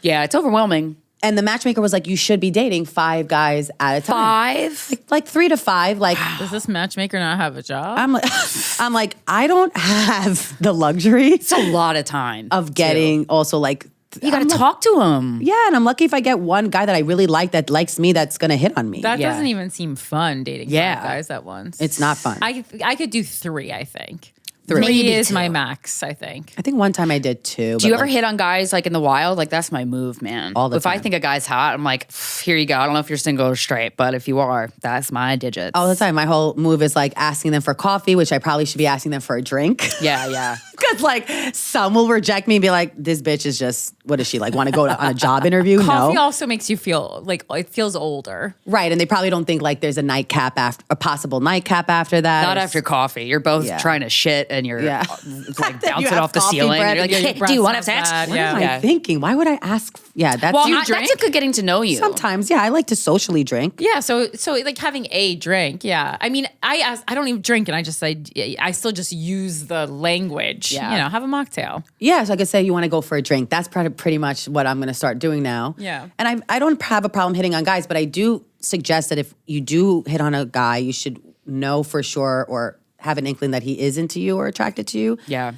Yeah, it's overwhelming. and the matchmaker was like, you should be dating 5 guys at a time. 5? Like 3 to 5. Like Does this matchmaker not have a job? I'm like, I don't have the luxury It's a lot of time of getting also like You got to talk to him. yeah, and I'm lucky if I get one guy that I really like that likes me that's gonna hit on me. That Yeah. doesn't even seem fun dating Yeah. 5 guys at once. It's not fun. I could do 3, I think. 3. 3 Maybe is 2. my max, I think. I think one time I did 2. Do you ever hit on guys like in the wild? Like that's my move, man. All the if I time. think a guy's hot, I'm like, here you go. I don't know if you're single or straight, but if you are, that's my digits. all the time? My whole move is like asking them for coffee, which I probably should be asking them for a drink. Yeah, yeah. Because like some will reject me and be like, this bitch is just, what is she like? Want to go on a job interview? Coffee No. also makes you feel like it feels older. Right, and they probably don't think like there's a nightcap after a possible nightcap after that. Not Or after coffee. You're both Yeah. trying to shit and you're Yeah. like You bouncing have off the coffee ceiling. breath And you're like, and your hey, breath do you want to have smells sex? bad, What am yeah. I thinking? Why would I ask? Yeah, that's Well, you that's drink? a good getting to know you. sometimes. Yeah, I like to socially drink. Yeah, so like having a drink. Yeah, I mean, I don't even drink, and I still just use the language. Yeah. You know, have a mocktail. Yeah, so I could say you want to go for a drink. That's pretty much what I'm going to start doing now. Yeah. And I don't have a problem hitting on guys, but I do suggest that if you do hit on a guy, you should know for sure or have an inkling that he is into you or attracted to you. Yeah.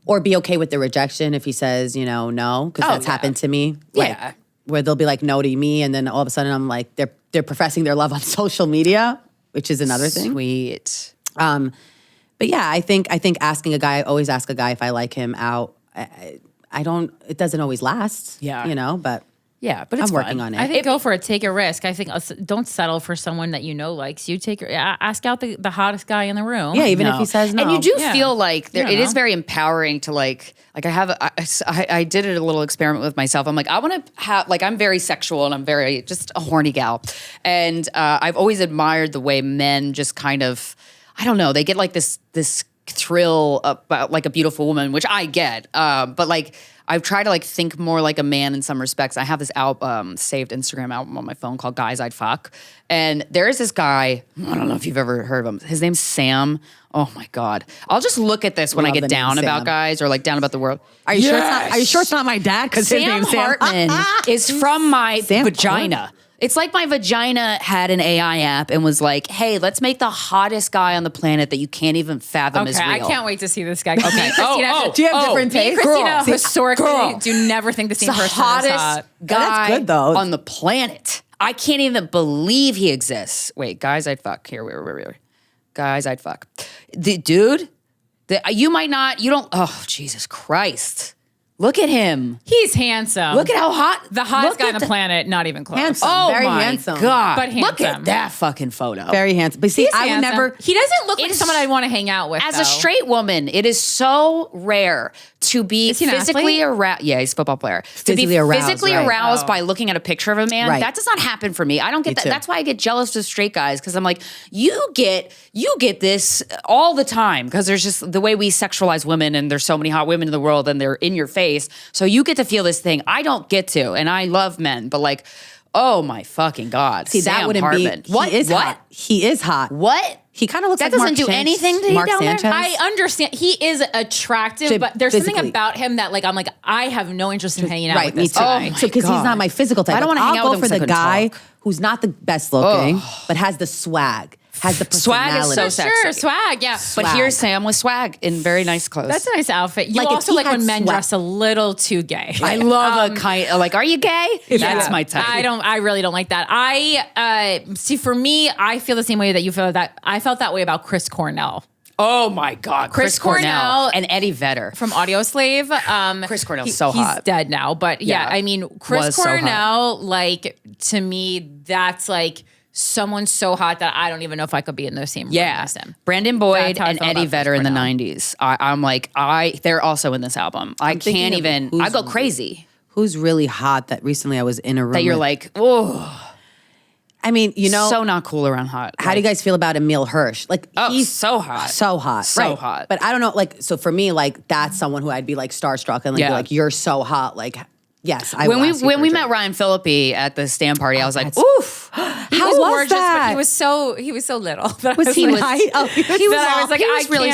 Or be okay with the rejection if he says, you know, no, because that's yeah. happened to me. Like, Yeah. where they'll be like no to me, and then all of a sudden I'm like, they're professing their love on social media, which is another thing. Sweet. But yeah, I think asking a guy, I always ask a guy if I like him out. I don't. It doesn't always last. Yeah. you know, but Yeah, but it's I'm working fun. on it. I think go for it. Take a risk. I think don't settle for someone that you know likes you. Ask out the hottest guy in the room. Yeah, even if No. he says no. And you do Yeah. feel like You don't it is know. very empowering to like I did a little experiment with myself. I'm like, I want to have, like, I'm very sexual and I'm very just a horny gal. And I've always admired the way men just kind of, I don't know, they get like this thrill about like a beautiful woman, which I get. But like, I've tried to like think more like a man in some respects. I have this saved Instagram album on my phone called Guys I'd Fuck. And there is this guy, I don't know if you've ever heard of him. His name's Sam. Oh my God. I'll just look at this when I Love get the name down about Sam. guys or like down about the world. Are you sure it's not? Are you sure it's not my dad? Because his Sam name's Sam. Hartman is from my Sam vagina. It's like my vagina had an AI app and was like, hey, let's make the hottest guy on the planet that you can't even fathom is real. I can't wait to see this guy. Okay. Do you have different tastes? Krystyna historically do never think the same person is hottest hot. guy That's good, though. on the planet. I can't even believe he exists. Wait, guys I'd fuck. Here, wait. Guys I'd fuck. The dude, you don't, oh, Jesus Christ. Look at him. He's handsome. Look at how hot. The hottest guy on the planet, not even close. Handsome. Oh Very my handsome. God. But Look handsome. at that fucking photo. Very handsome. But see, He's I would handsome. never. He doesn't look like It's- someone I'd want to hang out with. As though. a straight woman, it is so rare to be Is he an physically athlete? aroused. Yeah, he's a football player. To be Physically aroused, physically right. aroused Oh. by looking at a picture of a man, Right. that does not happen for me. I don't get that. too. That's why I get jealous of straight guys because I'm like, you get this all the time because there's just the way we sexualize women and there's so many hot women in the world and they're in your face. So you get to feel this thing. I don't get to, and I love men, but like, oh my fucking God. See, that Sam wouldn't Hartman. be. What? He is What? hot. He is hot. What? He kind of looks That like Mark doesn't do Shanks- anything to you Mark down there? Sanchez. I understand. He is attractive, Physically. but there's something about him that like I'm like I have no interest in hanging out Right, with me this too. guy. So because he's God. not my physical type. I don't Like, wanna hang I'll out go with him for 'cause I the couldn't guy talk. who's not the best looking, but has the swag, has the Swag is personality. so Sure, sexy. swag, yeah. But Swag. here's Sam with swag in very nice clothes. That's a nice outfit. You Like, if also he like when had men swag- dress a little too gay. I love a kind of like, are you gay? That's my type. I really don't like that. I see for me, I feel the same way that you feel that I felt that way about Chris Cornell Oh my God, Chris Cornell and Eddie Vedder. from Audio Slave. Chris Cornell's so he's hot. dead now, but yeah, Yeah. I mean, Chris Was so hot. Cornell, like to me, that's like someone so hot that I don't even know if I could be in the same room Yeah, as him. Brandon Boyd That's how I and feel Eddie about Vedder Chris in the Cornell. '90s. I'm like, they're also in this album. I thinking can't of even. who's I go crazy. Who's really hot that recently I was in a room That you're with? like, oh, I mean, you know, so not cool around hot. how do you guys feel about Emil Hirsch? Like, Oh, he's so hot. so hot, So right. hot. But I don't know, like, so for me, like, that's someone who I'd be like starstruck and like, Yeah. be like, you're so hot. Like, yes, I When will we ask you when for we a met drink. Ryan Phillippe at the stand party, I was like, that's- oof. He How was was gorgeous, that? but he was so little. That Was he like, white? Oh, he was that I was like, he was really-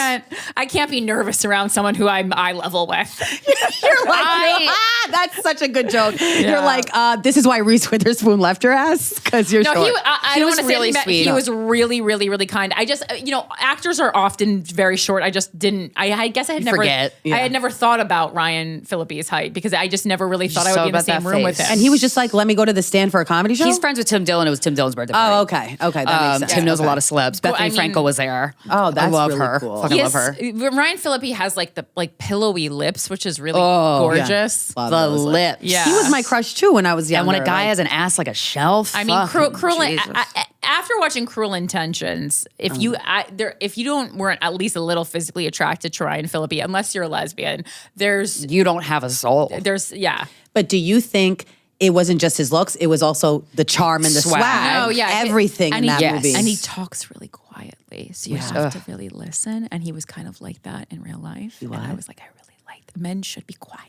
I can't be nervous around someone who I'm eye level with. You're like, that's such a good joke. You're like, this is why Reese Witherspoon left your ass because you're No, short. I He don't was want to say really that sweet. He was really, really, really kind. I just, actors are often very short. I just didn't. I guess I had never. forget. I had never thought about Ryan Phillippe's height because I just never really thought I so would be in the about that same room with face. him. and he was just like, let me go to the stand for a comedy show. He's friends with Tim Dillon. It was Tim Dillon's birthday. Oh, party. okay. That makes sense. Tim knows a Okay. lot of celebs. Bethany I mean- Frankel was there. Oh, that's I love really her. cool. Fucking He love has- her. Ryan Phillippe has like the pillowy lips, which is really Oh, gorgeous. Love The those lips. lips. Yeah. He was my crush too when I was younger. And when a guy like- has an ass like a shelf, I mean, cruel. Jesus. After watching Cruel Intentions, if you weren't at least a little physically attracted to Ryan Phillippe, unless you're a lesbian, you don't have a soul. But do you think it wasn't just his looks? It was also the charm and the swag. Swag. Oh, yeah. Everything in that Yes. movie. And he talks really quietly, so you have to really listen. And he was kind of like that in real life. And I was like, I really liked men should be quieter.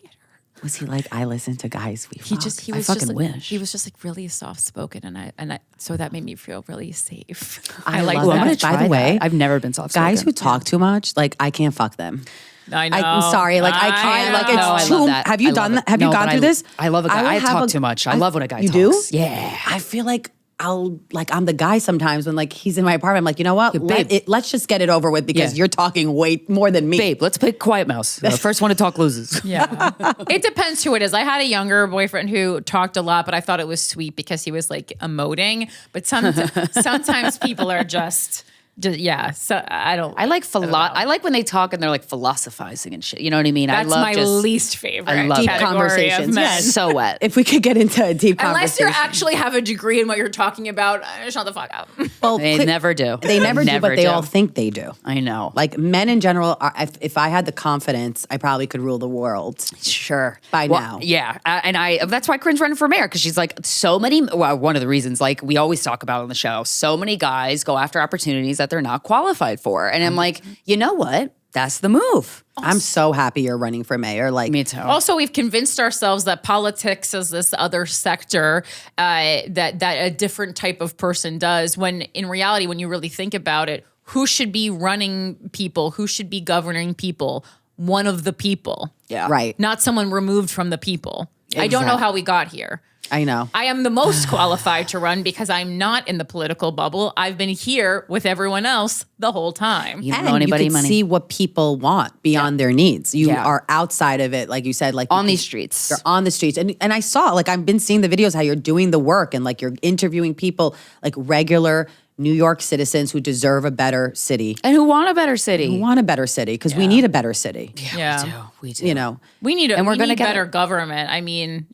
was he like, I listen to guys we He fuck. just he I was fucking just like, wish. he was just like really soft spoken, and I so that made me feel really safe. I like love Ooh, I'm that. gonna that. try By the way, that. I've never been soft. guys who talk too much, like I can't fuck them. I know. I'm sorry, like I can't. Like it's No, I too. love that. Have you I love done it. that? Have you No, gone but through this? I love a guy. will I have talk too much. I love when a guy you talks. do? Yeah. I feel like I'm the guy sometimes when like he's in my apartment. I'm like, you know what? babe. Let's just get it over with because Yeah. you're talking way more than me. Babe, let's play Quiet Mouse. The first one to talk loses. Yeah. It depends who it is. I had a younger boyfriend who talked a lot, but I thought it was sweet because he was like emoting. But sometimes people are just yeah. So I don't. I like I like when they talk and they're like philosophizing and shit. You know what I mean? That's I love my just least favorite. I love Deep it. category of conversations. men. Yes. so wet. If we could get into a deep Unless you conversation. actually have a degree in what you're talking about, shut the fuck up. Well, They never do. They never do, but they all think they do. I know. Like men in general, if I had the confidence, I probably could rule the world. Sure. By now. Yeah. And that's why Corinne's running for mayor because she's like, so many, well, one of the reasons, like we always talk about on the show, so many guys go after opportunities that they're not qualified for. And I'm like, you know what? That's the move. I'm so happy you're running for mayor. Like Me too. Also, we've convinced ourselves that politics is this other sector that a different type of person does. When in reality, when you really think about it, who should be running people? Who should be governing people? One of the people. Yeah. Right. Not someone removed from the people. I don't know how we got here. I know. I am the most qualified to run because I'm not in the political bubble. I've been here with everyone else the whole time. You don't And know anybody you can money. see what people want beyond their needs. You Yeah. are outside of it, like you said, like On these streets. You're on the streets. And I saw, like, I've been seeing the videos how you're doing the work and like you're interviewing people, like regular New York citizens who deserve a better city. And who want a better city. Who want a better city because we need a better city. Yeah. We do. You know, We need And we're gonna need get better it. government. I mean,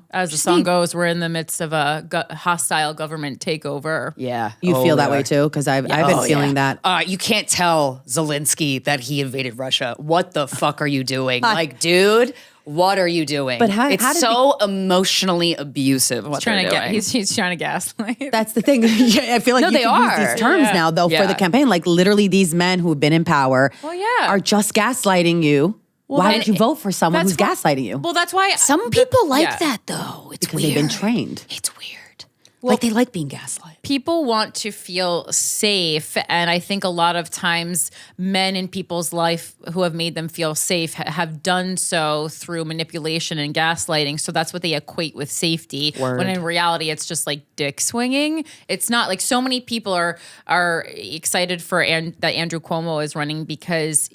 as the song goes, we're in the midst of a hostile government takeover. Yeah. you Oh, feel that we way are. too because I've been feeling that. You can't tell Zelensky that he invaded Russia. What the fuck are you doing? Like, dude, what are you doing? But how it's did so emotionally abusive. What Trying they're to doing. he's trying to gaslight. That's the thing. I feel like No, you they can use are. these terms Yeah. now, though, for Yeah. the campaign. Like literally, these men who have been in power are just gaslighting you. Why would you vote for someone who's that's gaslighting you? Well, that's why Some people like yeah. that though. It's Because weird. they've been trained. It's weird. Like they like being gaslighted. people want to feel safe, and I think a lot of times men in people's life who have made them feel safe have done so through manipulation and gaslighting. So that's what they equate with safety. When in reality, it's just like dick swinging. It's not like so many people are excited for that Andrew Cuomo is running because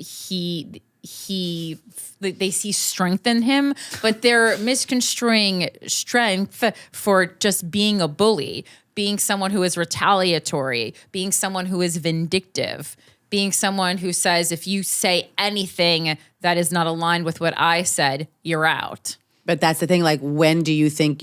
they see strength in him, but they're misconstruing strength for just being a bully, being someone who is retaliatory, being someone who is vindictive, being someone who says, if you say anything that is not aligned with what I said, you're out. But that's the thing. Like, when do you think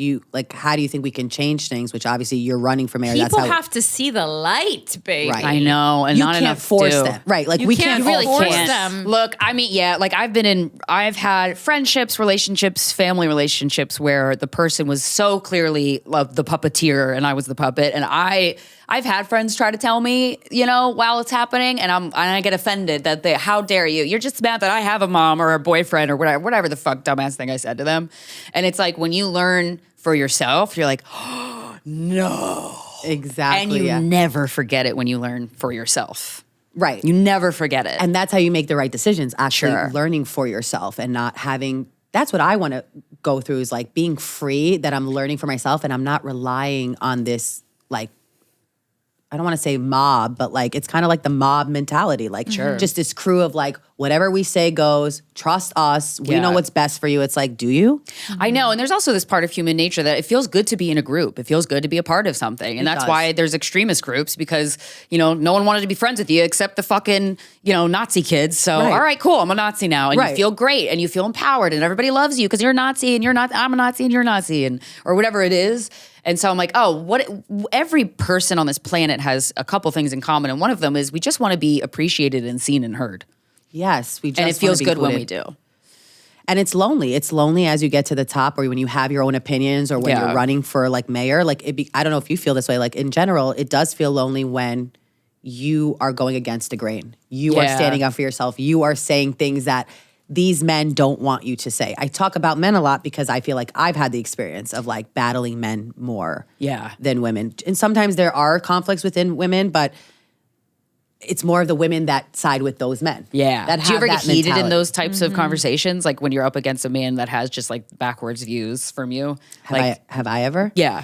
how do you think we can change things? Which obviously you're running for mayor. People that's how have to see the light, baby. Right. I know, and you not can't enough force do. them. Right. Like You we can't can't really all force force them. Look, I mean, yeah, like I've had friendships, relationships, family relationships where the person was so clearly the puppeteer and I was the puppet. And I've had friends try to tell me, while it's happening, and I get offended that how dare you? You're just mad that I have a mom or a boyfriend or whatever the fuck dumbass thing I said to them. And it's like when you learn for yourself, you're like, oh, no. Exactly. And you never forget it when you learn for yourself. Right. You never forget it. And that's how you make the right decisions, actually Sure. learning for yourself and not having, that's what I want to go through is like being free, that I'm learning for myself and I'm not relying on this, like, I don't want to say mob, but like, it's kind of like the mob mentality. Like just this crew of like, whatever we say goes, trust us. We know what's best for you. It's like, do you? I know. And there's also this part of human nature that it feels good to be in a group. It feels good to be a part of something. And that's does. why there's extremist groups because, no one wanted to be friends with you except the fucking, Nazi kids. So, Right. all right, cool. I'm a Nazi now. And you Right. feel great and you feel empowered and everybody loves you because you're a Nazi and I'm a Nazi and you're a Nazi or whatever it is. And so I'm like, every person on this planet has a couple things in common. And one of them is we just want to be appreciated and seen and heard. Yes. We just And it feels wanna be good when we included. do. And it's lonely. It's lonely as you get to the top or when you have your own opinions or when Yeah. you're running for like mayor. Like I don't know if you feel this way. Like in general, it does feel lonely when you are going against the grain. You are Yeah. standing up for yourself. You are saying things that these men don't want you to say. I talk about men a lot because I feel like I've had the experience of like battling men more than women. And sometimes there are conflicts within women, but it's more of the women that side with those men. Yeah. That Do you have ever get that heated in mentality. those types of conversations? Like when you're up against a man that has just like backwards views from you? Have I ever? Yeah.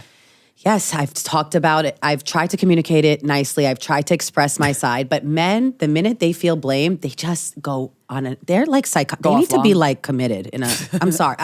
Yes, I've talked about it. I've tried to communicate it nicely. I've tried to express my side. But men, the minute they feel blamed, they just go on they're like they need to be like committed I'm sorry.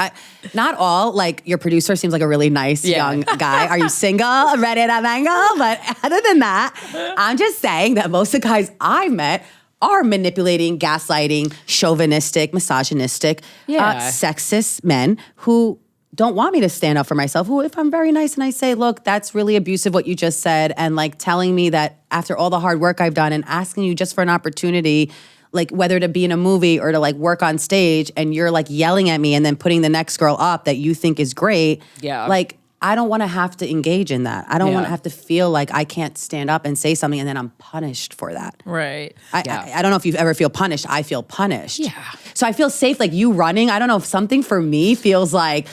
Not all, like your producer seems like a really nice young guy. Are you single, ready to mingle? But other than that, I'm just saying that most of the guys I met are manipulating, gaslighting, chauvinistic, misogynistic, sexist men who don't want me to stand up for myself, who if I'm very nice and I say, look, that's really abusive what you just said, and like telling me that after all the hard work I've done and asking you just for an opportunity, like whether to be in a movie or to like work on stage and you're like yelling at me and then putting the next girl up that you think is great. Yeah. Like I don't want to have to engage in that. I don't want to have to feel like I can't stand up and say something and then I'm punished for that. Right. I don't know if you've ever feel punished. I feel punished. Yeah. So I feel safe, like you running. I don't know if something for me feels like,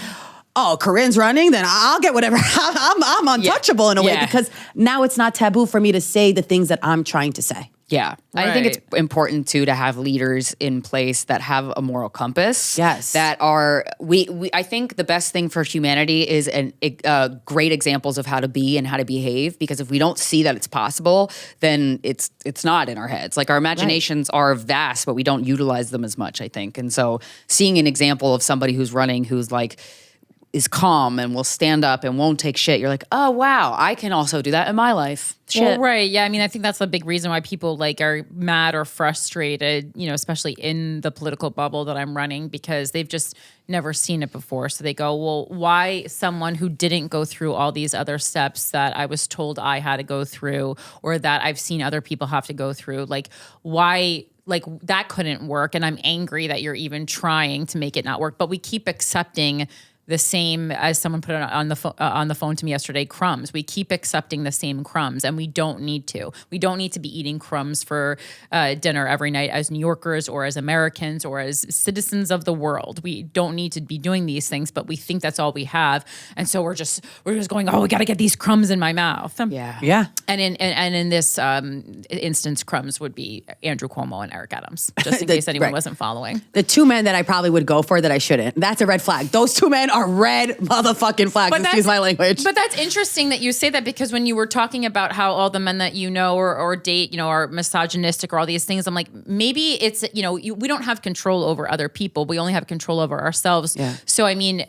oh, Corinne's running, then I'll get whatever. I'm untouchable in a way because now it's not taboo for me to say the things that I'm trying to say. Yeah. I think it's important too to have leaders in place that have a moral compass. Yes. That are I think the best thing for humanity is great examples of how to be and how to behave, because if we don't see that it's possible, then it's not in our heads. Like our imaginations are vast, but we don't utilize them as much, I think. And so seeing an example of somebody who's running who's like is calm and will stand up and won't take shit, you're like, oh wow, I can also do that in my life. Shit. Well, right. Yeah. I mean, I think that's the big reason why people like are mad or frustrated, you know, especially in the political bubble that I'm running, because they've just never seen it before. So they go, well, why someone who didn't go through all these other steps that I was told I had to go through, or that I've seen other people have to go through, like why, like that couldn't work. And I'm angry that you're even trying to make it not work. But we keep accepting the same, as someone put it on the phone to me yesterday, crumbs. We keep accepting the same crumbs, and we don't need to. We don't need to be eating crumbs for dinner every night as New Yorkers or as Americans or as citizens of the world. We don't need to be doing these things, but we think that's all we have, and so we're just going, oh, we got to get these crumbs in my mouth. Yeah. And in this instance, crumbs would be Andrew Cuomo and Eric Adams, just in case anyone wasn't following. The two men that I probably would go for that I shouldn't. That's a red flag. Those two men are red motherfucking flags. Excuse my language. But that's interesting that you say that, because when you were talking about how all the men that you know or date, you know, are misogynistic or all these things, I'm like, maybe it's, you know, we don't have control over other people. We only have control over ourselves. Yeah. So, I mean,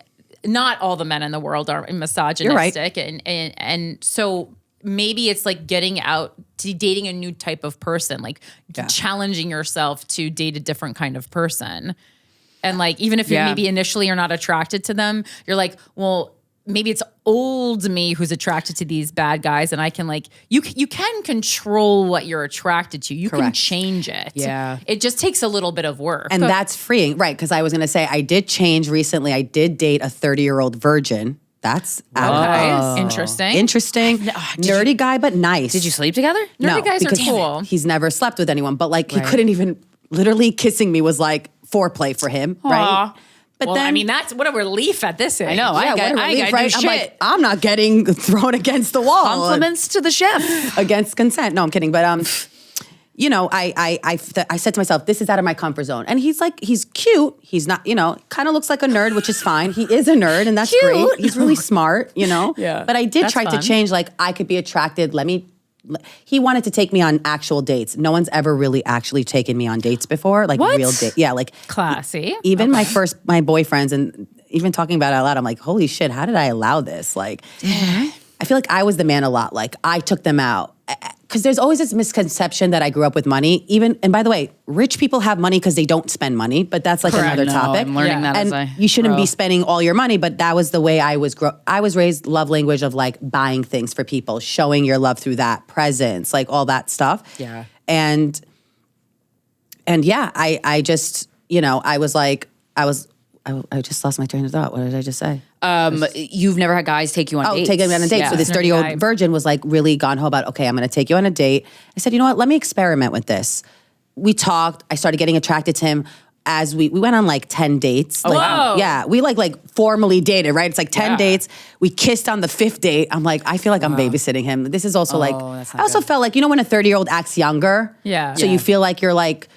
not all the men in the world are misogynistic. You're right. And so maybe it's like getting out to dating a new type of person, like challenging yourself to date a different kind of person. And like, even if you're maybe initially you're not attracted to them, you're like, well, maybe it's old me who's attracted to these bad guys, and I can like, you can control what you're attracted to. You can change it. Yeah. It just takes a little bit of work. And that's freeing, right? Because I was going to say, I did change recently. I did date a 30-year-old virgin. That's interesting. Nerdy guy, but nice. Did you sleep together? Nerdy guys are cool. He's never slept with anyone, but like he couldn't even, literally kissing me was like foreplay for him, right? But then, I mean, that's what a relief at this age. I know. I got right? I'm like, I'm not getting thrown against the wall. Compliments to the chef. Against consent. No, I'm kidding. But you know, I said to myself, this is out of my comfort zone. And he's like, he's cute. He's not, you know, kind of looks like a nerd, which is fine. He is a nerd, and that's great. He's really smart, you know. Yeah. But I did try to change. Like, I could be attracted. He wanted to take me on actual dates. No one's ever really actually taken me on dates before. Like real dates. Yeah, like classy. Even my boyfriends, and even talking about it out loud, I'm like, holy shit, how did I allow this? Like, I feel like I was the man a lot. Like, I took them out. Because there's always this misconception that I grew up with money. And by the way, rich people have money because they don't spend money, but that's like another topic. I'm learning that and you shouldn't be spending all your money, but that was the way I was raised, love language of like buying things for people, showing your love through that, presents, like all that stuff. Yeah. And yeah, I just, you know, I just lost my train of thought. What did I just say? You've never had guys take you on dates. Oh, take me on a date. Yeah. So this 30-year-old virgin was like really gung-ho about, okay, I'm going to take you on a date. I said, you know what? Let me experiment with this. We talked. I started getting attracted to him as we went on like 10 dates. Oh, like, wow. Yeah. We like formally dated, right? It's like 10 dates. We kissed on the 5th date. I'm like, I feel like I'm babysitting him. This is also like, I also felt like, you know when a 30-year-old acts younger? Yeah. So you feel like you're like,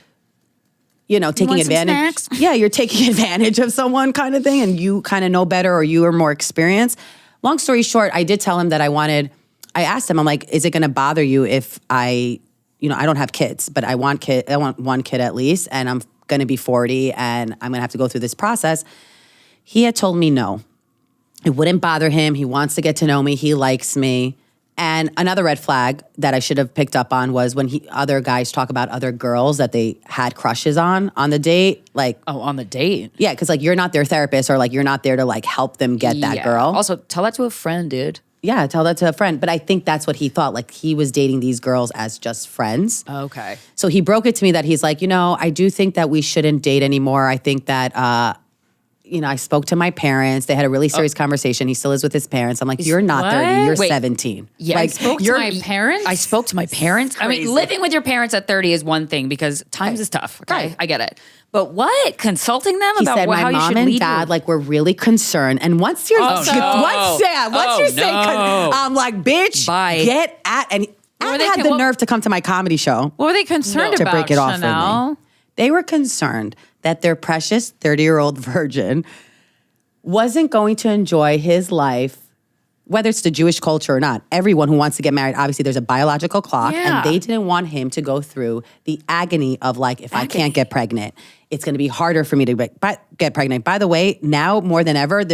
you know, taking advantage. Yeah, you're taking advantage of someone kind of thing, and you kind of know better or you are more experienced. Long story short, I did tell him that I asked him, I'm like, is it going to bother you if I don't have kids, but I want one kid at least, and I'm going to be 40 and I'm going to have to go through this process. He had told me no. It wouldn't bother him. He wants to get to know me. He likes me. And another red flag that I should have picked up on was when other guys talk about other girls that they had crushes on the date. Like, oh, on the date? Yeah, because like you're not their therapist, or like you're not there to like help them get that girl. Also, tell that to a friend, dude. Yeah, tell that to a friend. But I think that's what he thought. Like he was dating these girls as just friends. Okay. So he broke it to me that he's like, you know, I do think that we shouldn't date anymore. I think that you know, I spoke to my parents. They had a really serious conversation. He still is with his parents. I'm like, you're not 30. You're 17. Yeah, like, I spoke to my parents? I spoke to my parents? I mean, living with your parents at 30 is one thing because times is tough. Okay, Right. I get it. But what? Consulting them He about said, how my you mom should and lead dad, your- like, we're really concerned. And once you're, I'm like, bitch, no. get at, and and had the nerve to come to my comedy show. What were they concerned about, to break it off with Chanel? me. They were concerned that their precious 30-year-old virgin wasn't going to enjoy his life, whether it's the Jewish culture or not. Everyone who wants to get married, obviously there's a biological clock, Yeah. and they didn't want him to go through the agony of like, if I can't get pregnant, it's going to be harder for me to get pregnant. By the way, now more than ever,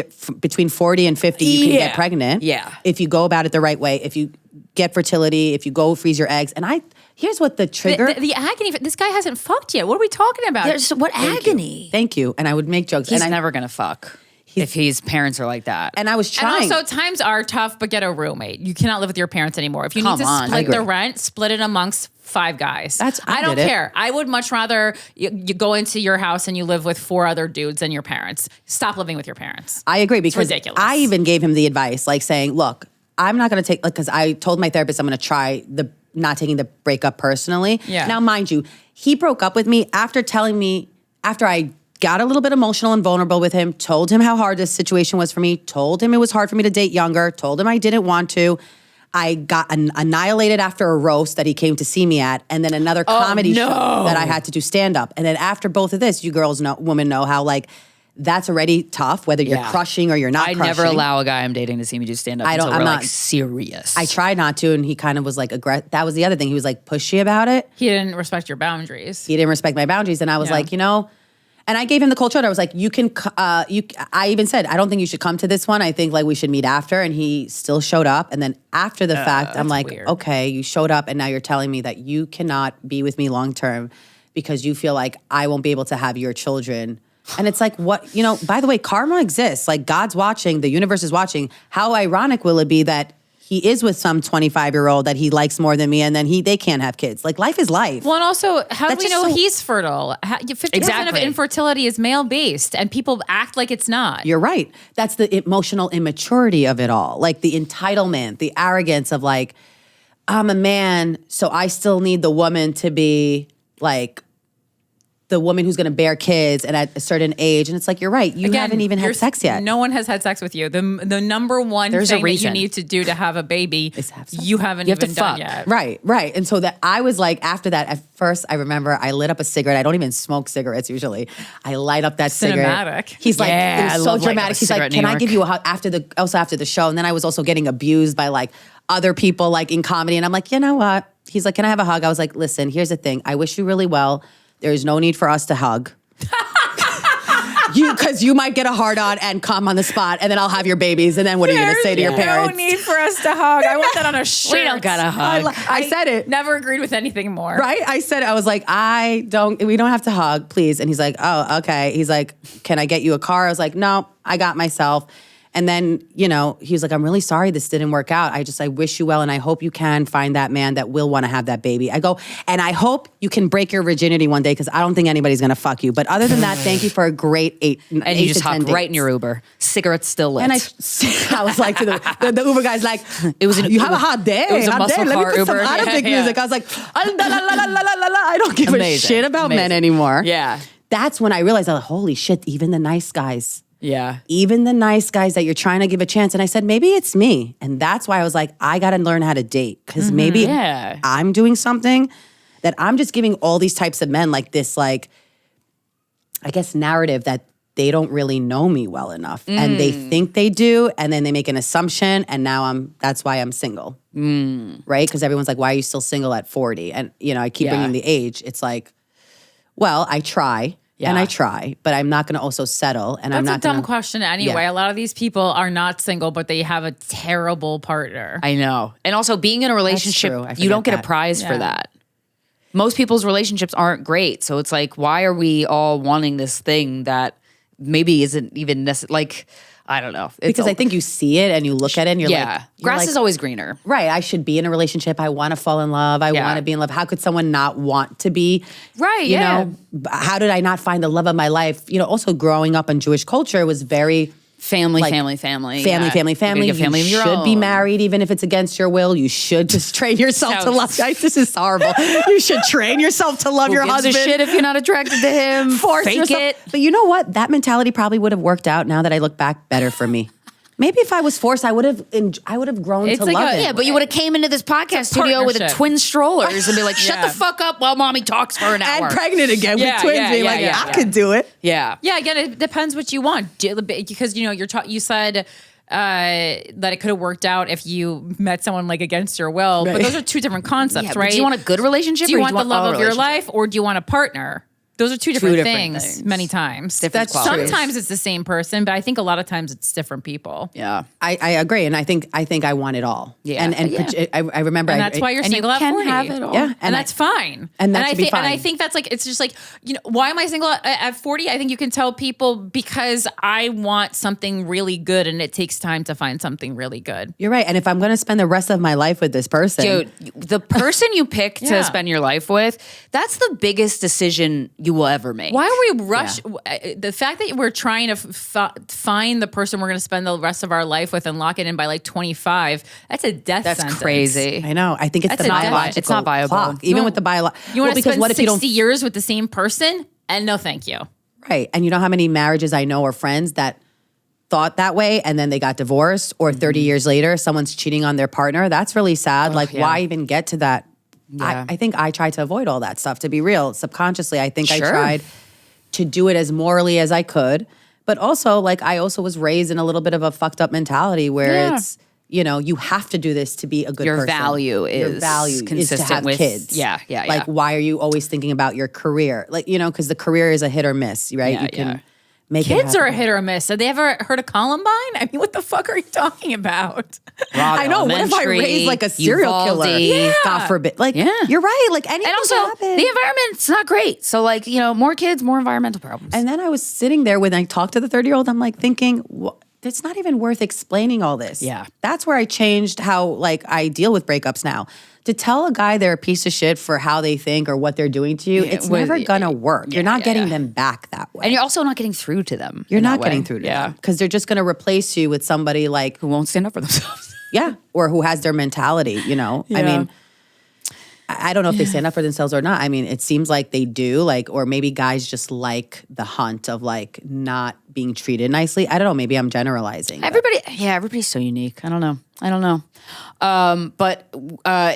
between 40 and 50, you can get pregnant. Yeah. If you go about it the right way, if you get fertility, if you go freeze your eggs. And here's what the trigger. The agony, this guy hasn't fucked yet. What are we talking about? What agony? Thank you. And I would make jokes. He's and never going to fuck if his parents are like that. And I was trying. And also, times are tough, but get a roommate. You cannot live with your parents anymore. If you need to Come on, split I the agree. rent, split it amongst 5 guys. I don't did it. care. I would much rather you go into your house and you live with 4 other dudes than your parents. Stop living with your parents. I agree because ridiculous. I even gave him the advice, like saying, look, I'm not going to take, because I told my therapist I'm going to try not taking the breakup personally. Yeah. Now, mind you, he broke up with me after I got a little bit emotional and vulnerable with him, told him how hard this situation was for me, told him it was hard for me to date younger, told him I didn't want to. I got annihilated after a roast that he came to see me at, and then another comedy show that I had to do stand up. And then after both of this, you women know how like that's already tough, whether you're crushing or you're not I crushing. never allow a guy I'm dating to see me do stand up until we're like serious. I tried not to, and he kind of was like that was the other thing. He was like pushy about it. He didn't respect your boundaries. He didn't respect my boundaries, and I was like, and I gave him the cold shoulder. I was like, I even said, I don't think you should come to this one. I think like we should meet after. And he still showed up. And then after the fact, I'm like, weird. okay, you showed up and now you're telling me that you cannot be with me long term because you feel like I won't be able to have your children. And it's like, what, by the way, karma exists. Like God's watching, the universe is watching. How ironic will it be that he is with some 25-year-old that he likes more than me, and then they can't have kids. Like, life is life. Well, and also, how do That's we know just so- he's fertile? 50% of Exactly. infertility is male-based, and people act like it's not. You're right. That's the emotional immaturity of it all. Like the entitlement, the arrogance of like, I'm a man, so I still need the woman to be like the woman who's going to bear kids and at a certain age. And it's like, you're right. You haven't even had sex yet. No one has had sex with you. The number one There's a thing that you reason. need to do to have a baby, Is have sex. you haven't You have to even done fuck. yet. Right. And so that I was like, after that, at first, I remember I lit up a cigarette. I don't even smoke cigarettes usually. I light up that cigarette. Cinematic. He's like, Yeah, it I was so love lighting up dramatic. a He's like, cigarette in can New I York. give you a hug after the show? And then I was also getting abused by like other people like in comedy. And I'm like, you know what? He's like, can I have a hug? I was like, listen, here's the thing. I wish you really well. There's no need for us to hug. Because you might get a hard on and come on the spot, and then I'll have your babies, and then what are you going to say to your parents? No need for us to hug. I want that on a shirt. We don't gotta hug. I said it. Never agreed with anything more. Right? I said it. I was like, we don't have to hug, please. And he's like, oh, okay. He's like, can I get you a car? I was like, no, I got myself. And then, he was like, I'm really sorry this didn't work out. I wish you well, and I hope you can find that man that will want to have that baby. I go, and I hope you can break your virginity one day because I don't think anybody's going to fuck you. But other than that, thank you for a great 8 And you just to 10 hopped right in dates. your Uber. Cigarettes still lit. And I was like to the Uber guy's like, It you have a hot day. It was a hot muscle day. Let me car put some Uber. Arabic Yeah. music. I was like, I don't give a Amazing. shit about men Amazing. anymore. Yeah. That's when I realized, holy shit, even the nice guys. Yeah. Even the nice guys that you're trying to give a chance. And I said, maybe it's me. And that's why I was like, I got to learn how to date. Because maybe Yeah. I'm doing something that I'm just giving all these types of men like this, like, I guess, narrative that they don't really know me well enough. And they think they do. And then they make an assumption. And now that's why I'm single. Right? Because everyone's like, why are you still single at 40? And, I keep Yeah. bringing the age. It's like, well, I try. And Yeah. I try, but I'm not going to also settle. And I'm That's not a dumb gonna, question anyway. Yeah. A lot of these people are not single, but they have a terrible partner. I know. And also being in a relationship, true. I you don't forget get a that. prize for Yeah. that. Most people's relationships aren't great. So it's like, why are we all wanting this thing that maybe isn't even necessary? Like, I don't know. because I think you see it and you look at it and you're yeah. like, Grass is always greener. right. I should be in a relationship. I want to fall in love. I Yeah. want to be in love. How could someone not want to be? Right, You yeah. know, how did I not find the love of my life? Also growing up in Jewish culture was very Family, Like, family. family. Yeah. You make a family you of your should be own. married even if it's against your will. You should just train yourself to Sounds- love. Guys, this is horrible. You should train yourself to love Who your gives husband. a shit if you're not attracted to him? Force Fake yourself. it. But you know what? That mentality probably would have worked out now that I look back better for me. Maybe if I was forced, I would have grown It's to like love it. Yeah, but you would have came into this podcast studio with a partnership. twin strollers and be like, shut Yeah. the fuck up while mommy talks for an hour. And pregnant again Yeah, with twins, yeah, being yeah, like, yeah, I yeah. could do it. Yeah. Yeah, again, it depends what you want. Because you said that it could have worked out if you met someone like against your will. But Right. those are two different concepts, Yeah, but right? do you want a good relationship Do you or want the love a of your relationship? life, or do you want a partner? Those are two different, different things, things. many times. Different qualities. Sometimes it's the same person, but I think a lot of times it's different people. Yeah. I agree, and I think I want it all. Yeah. and Yeah. I remember, And that's why you're And you single at can 40. have it all. Yeah, And that's fine. and that should be And I fine. think that's like, it's just like, why am I single at 40? I think you can tell people because I want something really good and it takes time to find something really good. You're right. And if I'm going to spend the rest of my life with this person, Dude, the person you pick Yeah. to spend your life with, that's the biggest decision you will ever make. Why are we rush? The fact that we're trying to find the person we're going to spend the rest of our life with and lock it in by like 25, that's a death That's sentence. crazy. I know. I think it's That's the a deadline. biological It's not viable. clock. Even with the biological. You want to because spend what if 60 you don't? years with the same person? And no, thank you. Right. And you know how many marriages I know or friends that thought that way and then they got divorced, or 30 years later, someone's cheating on their partner. That's really sad. Why even get to that? Yeah. I think I tried to avoid all that stuff, to be real. Subconsciously, I think I Sure. tried to do it as morally as I could. But also, I also was raised in a little bit of a fucked up mentality where Yeah. it's, you have to do this to be a good Your person. value Your is value is to consistent have with- kids. yeah. Why are you always thinking about your career? Because the career is a hit or miss, right? Yeah, You can yeah. make Kids it are a happen. hit or miss. Have they ever heard of Columbine? I mean, what the fuck are you talking about? I know. What if I raise a serial killer? Uvalde. God forbid. Yeah. You're right. Anything And also, can happen. the environment's not great. So, more kids, more environmental problems. And then I was sitting there when I talked to the 30-year-old. I'm thinking, it's not even worth explaining all this. Yeah. That's where I changed how I deal with breakups now. To tell a guy they're a piece of shit for how they think or what they're doing to you, it's never gonna work. You're not getting them back that way. And you're also not getting through to them. You're in not that getting way. through to them because they're just gonna replace you with somebody Who won't stand up for themselves. yeah, or who has their mentality, I mean, I don't know if they stand up for themselves or not. I mean, it seems like they do, or maybe guys just like the hunt of not being treated nicely. I don't know. Maybe I'm generalizing. but- Everybody's so unique. I don't know. But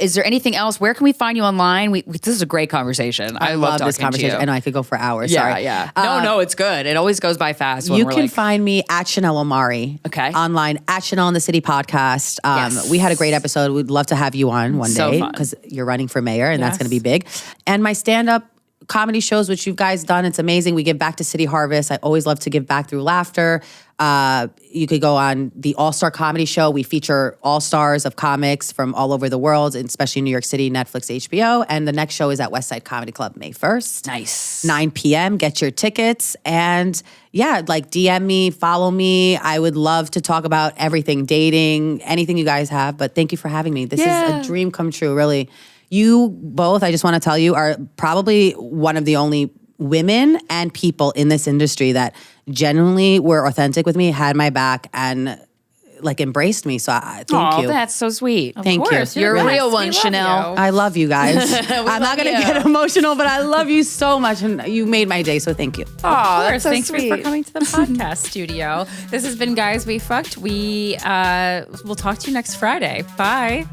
is there anything else? Where can we find you online? This is a great conversation. I love this talking conversation. to you. I know I could go for hours. Yeah, Sorry. yeah. No, it's good. It always goes by fast. When You we're can find me at Chanel Omari. Okay. Online at Chanel in the City podcast. Yes. We had a great episode. We'd love to have you on one So day fun. because you're running for mayor and that's Yes. going to be big. And my stand-up comedy shows, which you guys done, it's amazing. We give back to City Harvest. I always love to give back through laughter. You could go on the All-Star Comedy Show. We feature all-stars of comics from all over the world, and especially New York City, Netflix, HBO. And the next show is at West Side Comedy Club May 1st. Nice. 9 p.m. Get your tickets. And yeah, DM me, follow me. I would love to talk about everything, dating, anything you guys have. But thank you for having me. This is a dream come true, really. You both, I just want to tell you, are probably one of the only women and people in this industry that genuinely were authentic with me, had my back, and embraced me. So thank you. That's so sweet. Thank you. course, You're the a best. real We one, love Chanel. you. I love you guys. I'm not going to get emotional, but I love you so much. And you made my day, so thank you. Of course. so Thanks for sweet. coming to the podcast studio. This has been Guys We Fucked. We will talk to you next Friday. Bye.